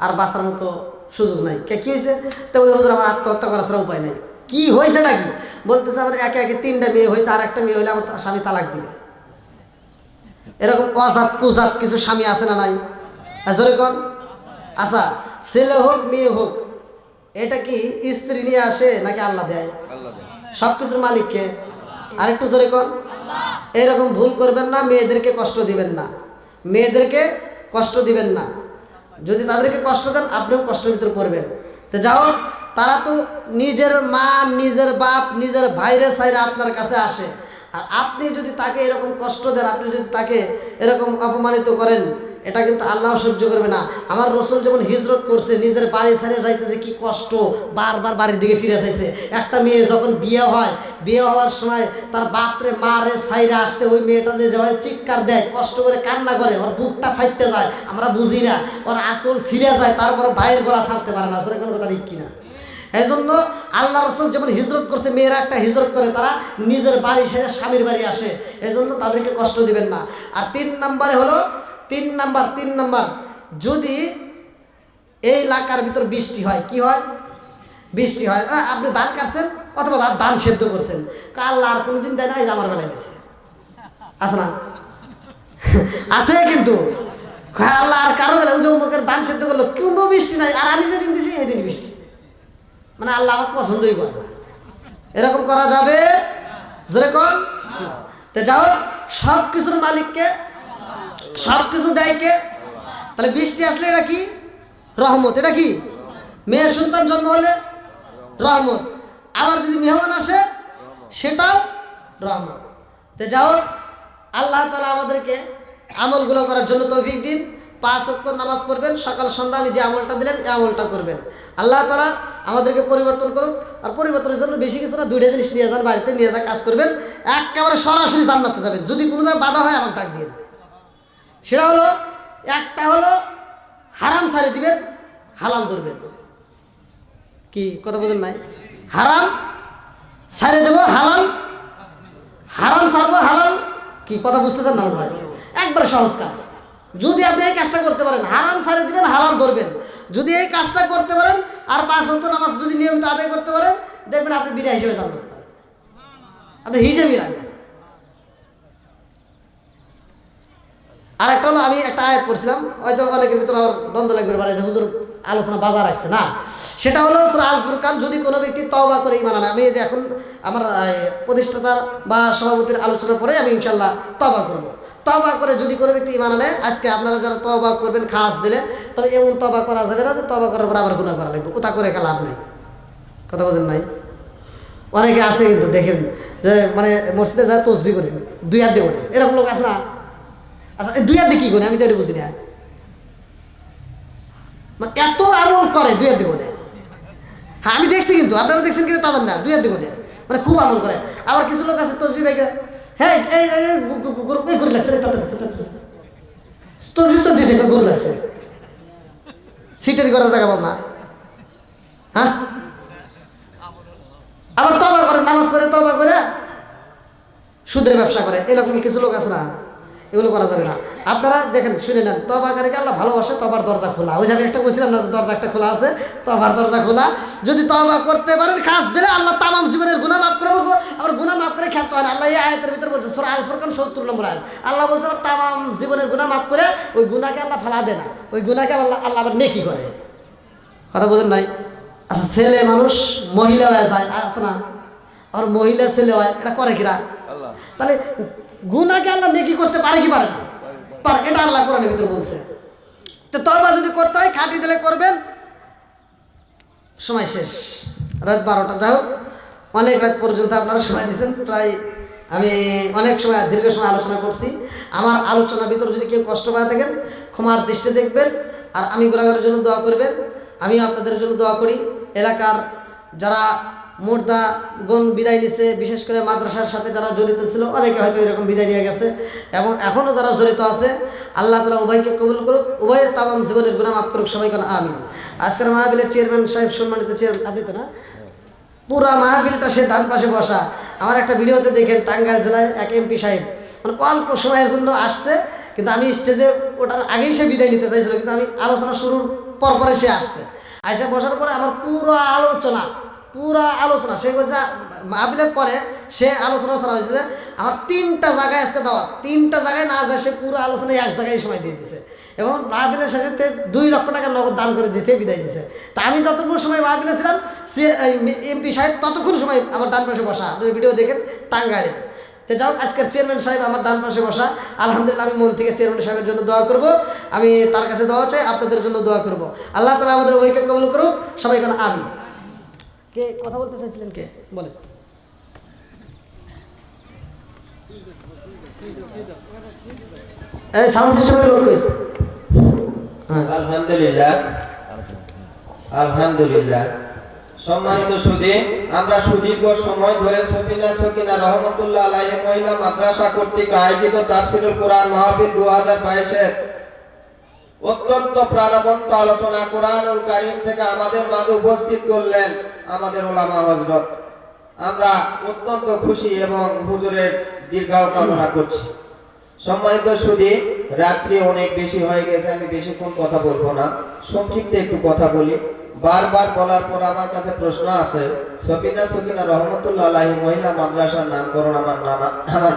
S1: আর বাঁচার মতো সুযোগ নাই। কি হয়েছে? তো হুজুর আমার আত্মহত্যা করার ছাড়া উপায় নাই। কি হয়েছে নাকি? বলতেছে আমার একে একে 3টা মেয়ে হয়েছে, আর একটা মেয়ে হলে আমার স্বামী তালাক দিবে। এরকম অজাত কুজাত কিছু স্বামী আছে না নাই? জোরে কোন? আচ্ছা, ছেলে হোক মেয়ে হোক, এটা কি স্ত্রী নিয়ে আসে নাকি আল্লাহ দেয়? সব কিছুর মালিককে। আরেকটু জোরে কোন? এরকম ভুল করবেন না, মেয়েদেরকে কষ্ট দিবেন না, মেয়েদেরকে কষ্ট দিবেন না। যদি তাদেরকে কষ্ট দেন আপনিও কষ্টের ভিতরে পড়বেন। তো যাও, তারা তো নিজের মা, নিজের বাপ, নিজের ভাইরে সাইরে আপনার কাছে আসে, আর আপনি যদি তাকে এরকম কষ্ট দেন, আপনি যদি তাকে এরকম অপমানিত করেন, এটা কিন্তু আল্লাহ সহ্য করবে না। আমার রসুল যেমন হিজরত করছে, নিজের বাড়ি ছেড়ে যাইতে যে কি কষ্ট, বারবার বাড়ির দিকে ফিরে চাইছে। একটা মেয়ে যখন বিয়ে হয়, বিয়ে হওয়ার সময় তার বাপরে মারে সাইরে আসতে, ওই মেয়েটা যে যেভাবে চিৎকার দেয়, কষ্ট করে কান্না করে, ওর বুকটা ফাইটতে যায়, আমরা বুঝি না, ওর আসল ছিঁড়ে যায়, তারপর ভাইয়ের গলা ছাড়তে পারে না। আসলে কোনো কথা ঠিক কিনা? এই জন্য আল্লাহ রসুল যেমন হিজরত করছে, মেয়েরা একটা হিজরত করে, তারা নিজের বাড়ি ছেড়ে স্বামীর বাড়ি আসে, এই জন্য তাদেরকে কষ্ট দিবেন না। আর 3 নম্বরে হলো 3 নম্বর, যদি এই এলাকার ভিতর বৃষ্টি হয়, কি হয়? বৃষ্টি হয়, আপনি ধান কাটছেন অথবা ধান সেদ্ধ করছেন, আল্লাহ আর কোনোদিন দেয় না, এই যে আমার বেলায় দিচ্ছে, আছে না? আছে কিন্তু আল্লাহ আর কারো বেলায় ওই যে অমুকের ধান সেদ্ধ করলো, কোনো বৃষ্টি নাই, আর আমি যেদিন দিছি এই দিন বৃষ্টি, মানে আল্লাহ আমার পছন্দই করে না। এরকম করা যাবে? যেরকম তো যাও, সব কিছুর মালিককে, সব কিছু দেয় কে? তাহলে বৃষ্টি আসলে এটা কি? রহমত। এটা কি? মেয়ের সন্তান জন্ম হলে রহমত। আবার যদি মেহমান আসে সেটাও রহমত। তো যাও, আল্লাহ তাআলা আমাদেরকে আমলগুলো করার জন্য তৌফিক দিন। 5 ওয়াক্ত নামাজ পড়বেন, সকাল সন্ধ্যা আমি যে আমলটা দিলেন এই আমলটা করবেন। আল্লাহ তাআলা আমাদেরকে পরিবর্তন করুক। আর পরিবর্তনের জন্য বেশি কিছু না, 2টা জিনিস নিয়ে যান, বাড়িতে নিয়ে যা কাজ করবেন, একেবারে সরাসরি জান্নাতে যাবেন। যদি কোনো জায়গায় বাধা হয় আমাকে ডাক দিন। সেটা হলো, একটা হলো হারাম ছাড়ে দিবেন, হালাল ধরবেন। কি কথা বলেন নাই? হারাম ছাড়ে দেব, হালাল, হারাম ছাড়বো, হালাল। কি কথা বুঝতেছেন না ভাই? একবার সহজ কাজ। যদি আপনি এই কাজটা করতে পারেন, হারাম ছাড়ে দিবেন, হালাল ধরবেন, যদি এই কাজটা করতে পারেন, আর 5 ওয়াক্ত নামাজ যদি নিয়মিত আদায় করতে পারেন, দেখবেন আপনি বিনা হিসেবে জান্নাতে পারেন, আপনি হিসেবেই রাখবেন। আর একটা হলো, আমি একটা আয়াত পড়ছিলাম, হয়তো অনেকের ভিতরে আমার দ্বন্দ্ব লাগবে পারে যে হুজুর আলোচনা বাজার আসছে না, সেটা হলো সূরা আল ফুরকান। যদি কোনো ব্যক্তি তওবা করে ঈমান আনে, আমি যে এখন আমার প্রতিষ্ঠাতার বা সভাপতির আলোচনার পরে আমি ইনশাল্লাহ তওবা করব। তওবা করে যদি কোনো ব্যক্তি ঈমান আনে, আজকে আপনারা যারা তওবা করবেন খাস দিলে, তবে এমন তওবা করা যাবে না যে তওবা করার পর আবার গুনাহ করা লাগবে, ওটা করে লাভ নেই। কথা বলেন নাই? অনেকে আছে কিন্তু দেখেন যে মানে মসজিদে যায় তসবিহ করে 2 হাত দিয়ে, এরকম লোক আছে না? আচ্ছা, 2 হাত দিয়ে কি করে আমি তো এটা বুঝি না। মানে এত আমল করে 2 হাত দিয়ে বলে। হ্যাঁ, আমি দেখছি, কিন্তু আপনারা দেখছেন কিনা তাদের না, 2 হাত দিয়ে বলে, মানে খুব আমল করে। আবার কিছু লোক আছে তসবিহ ভাইকে, হ্যাঁ এই গরু লাগছে, তসবিহ দিয়েছে গরু লাগছে, সিটারি করার জায়গা পাব না। হ্যাঁ, আবার তওবা করে, নামাজ পড়ে তওবা করে সুদের ব্যবসা করে, এরকম কিছু লোক আছে না? এগুলো করা যাবে না। আপনারা দেখেন, শুনে নেন, তওবাকারীকে আল্লাহ ভালোবাসে, তওবার দরজা খোলা। ওই জায়গায় একটা বলছিলাম না, দরজা একটা খোলা আছে, তওবার দরজা খোলা। যদি তওবা করতে পারেন, খাস দিলে আল্লাহ তামাম জীবনের গুনাহ মাফ করবে। আবার গুনাহ মাফ করে খেতে হয় না। আল্লাহ এই আয়াতের ভিতরে বলছে, সূরা আল ফুরকান 70 নম্বর আয়াত। আল্লাহ বলছে আবার তামাম জীবনের গুনাহ মাফ করে, ওই গুনাহকে আল্লাহ ফালা দেয় না, ওই গুনাহকে আল্লাহ আবার নেকি করে। কথা বলেন নাই? আচ্ছা, ছেলে মানুষ মহিলা হয়ে যায়, আছে না? আর মহিলা ছেলে হয়, এটা করে কিরা? তাহলে গুনাহকে আল্লাহ নেকি করতে পারে কি পারে না? পারে। এটা আল্লাহ কোরআনের ভিতরে বলছে। তো তওবা যদি করতে হয়, খাঁটি দিলে করবেন। সময় শেষ, রাত 12টা। যাই হোক, অনেক রাত পর্যন্ত আপনারা সময় দিয়েছেন, প্রায় আমি অনেক সময় দীর্ঘ সময় আলোচনা করছি। আমার আলোচনার ভিতর যদি কেউ কষ্ট পায় থাকেন ক্ষমার দৃষ্টি দেখবেন, আর আমি গুনাহগারের জন্য দোয়া করবেন। আমি আপনাদের জন্য দোয়া করি। এলাকার যারা মুর্দাগণ বিদায় নিছে, বিশেষ করে মাদ্রাসার সাথে যারা জড়িত ছিল অনেকে হয়তো এরকম বিদায় নিয়ে গেছে, এবং এখনও যারা জড়িত আছে আল্লাহ তাআলা উভয়কে কবুল করুক, উভয়ের তামাম জীবনের গুনাহ মাফ করুক, সবাই কোন আমিন। আজকের মাহফিলের চেয়ারম্যান সাহেব, সম্মানিত চেয়ারম্যান, আপনি তো না, পুরা মাহফিলটা সে ডান পাশে বসা। আমার একটা ভিডিওতে দেখেন টাঙ্গাইল জেলায় এক এমপি সাহেব মানে অল্প সময়ের জন্য আসছে, কিন্তু আমি স্টেজে ওটার আগেই সে বিদায় নিতে চাইছিল, কিন্তু আমি আলোচনা শুরুর পরে সে আসছে। আইসা বসার পরে আমার পুরো আলোচনা সে বলছে মাহফিলের পরে সে আলোচনা হয়েছে যে আমার 3টা জায়গায় আজকে দেওয়া, 3টা জায়গায় না যায় সে পুরো আলোচনা এক জায়গায় সময় দিয়ে দিছে, এবং মাহফিলের শেষে 2 লক্ষ টাকা নগদ দান করে দিতে বিদায় দিছে। তা আমি যতক্ষণ সময় মাহফিলে ছিলাম সে এমপি সাহেব ততক্ষণ সময় আমার ডান পাশে বসা। আপনি ভিডিও দেখেন টাঙ্গাইলে। তো যাও, আজকের চেয়ারম্যান সাহেব আমার ডান পাশে বসা, আলহামদুলিল্লাহ আমি মন থেকে চেয়ারম্যান সাহেবের জন্য দোয়া করব। আমি তার কাছে দোয়া চাই, আপনাদের জন্য দোয়া করব। আল্লাহ তাআলা আমাদের উভয়কে কবুল করুক, সবাই কেন আমিন। কে কথা বলতে চাইছিলেন, কে বলে? এই সাউন্ড সিস্টেমের লোক কইছে।
S2: আলহামদুলিল্লাহ। সম্মানিত সুধী, আমরা সুদীর্ঘ সময় ধরে সকিনা রহমতুল্লাহ আলাইহি মহিলা মাদ্রাসা কর্তৃক আয়োজিত তাফসীরুল কোরআন মাহফিল 2022-এর অত্যন্ত প্রাণবন্ত আলোচনা কোরআনুল কারীম থেকে আমাদের মাঝে উপস্থিত করলেন আমাদের উলামা হযরত। আমরা অত্যন্ত খুশি এবং হুজুরের দীর্ঘায়ু কামনা করছি। সম্মানিত সুধী, রাত্রি অনেক বেশি হয়ে গেছে, আমি বেশিক্ষণ কথা বলবো না, সংক্ষিপ্ত একটু কথা বলি। বারবার বলার পর আমার কাছে প্রশ্ন আছে, সকিনা রহমতুল্লাহ আলাইহি মহিলা মাদ্রাসার নামকরণ আমার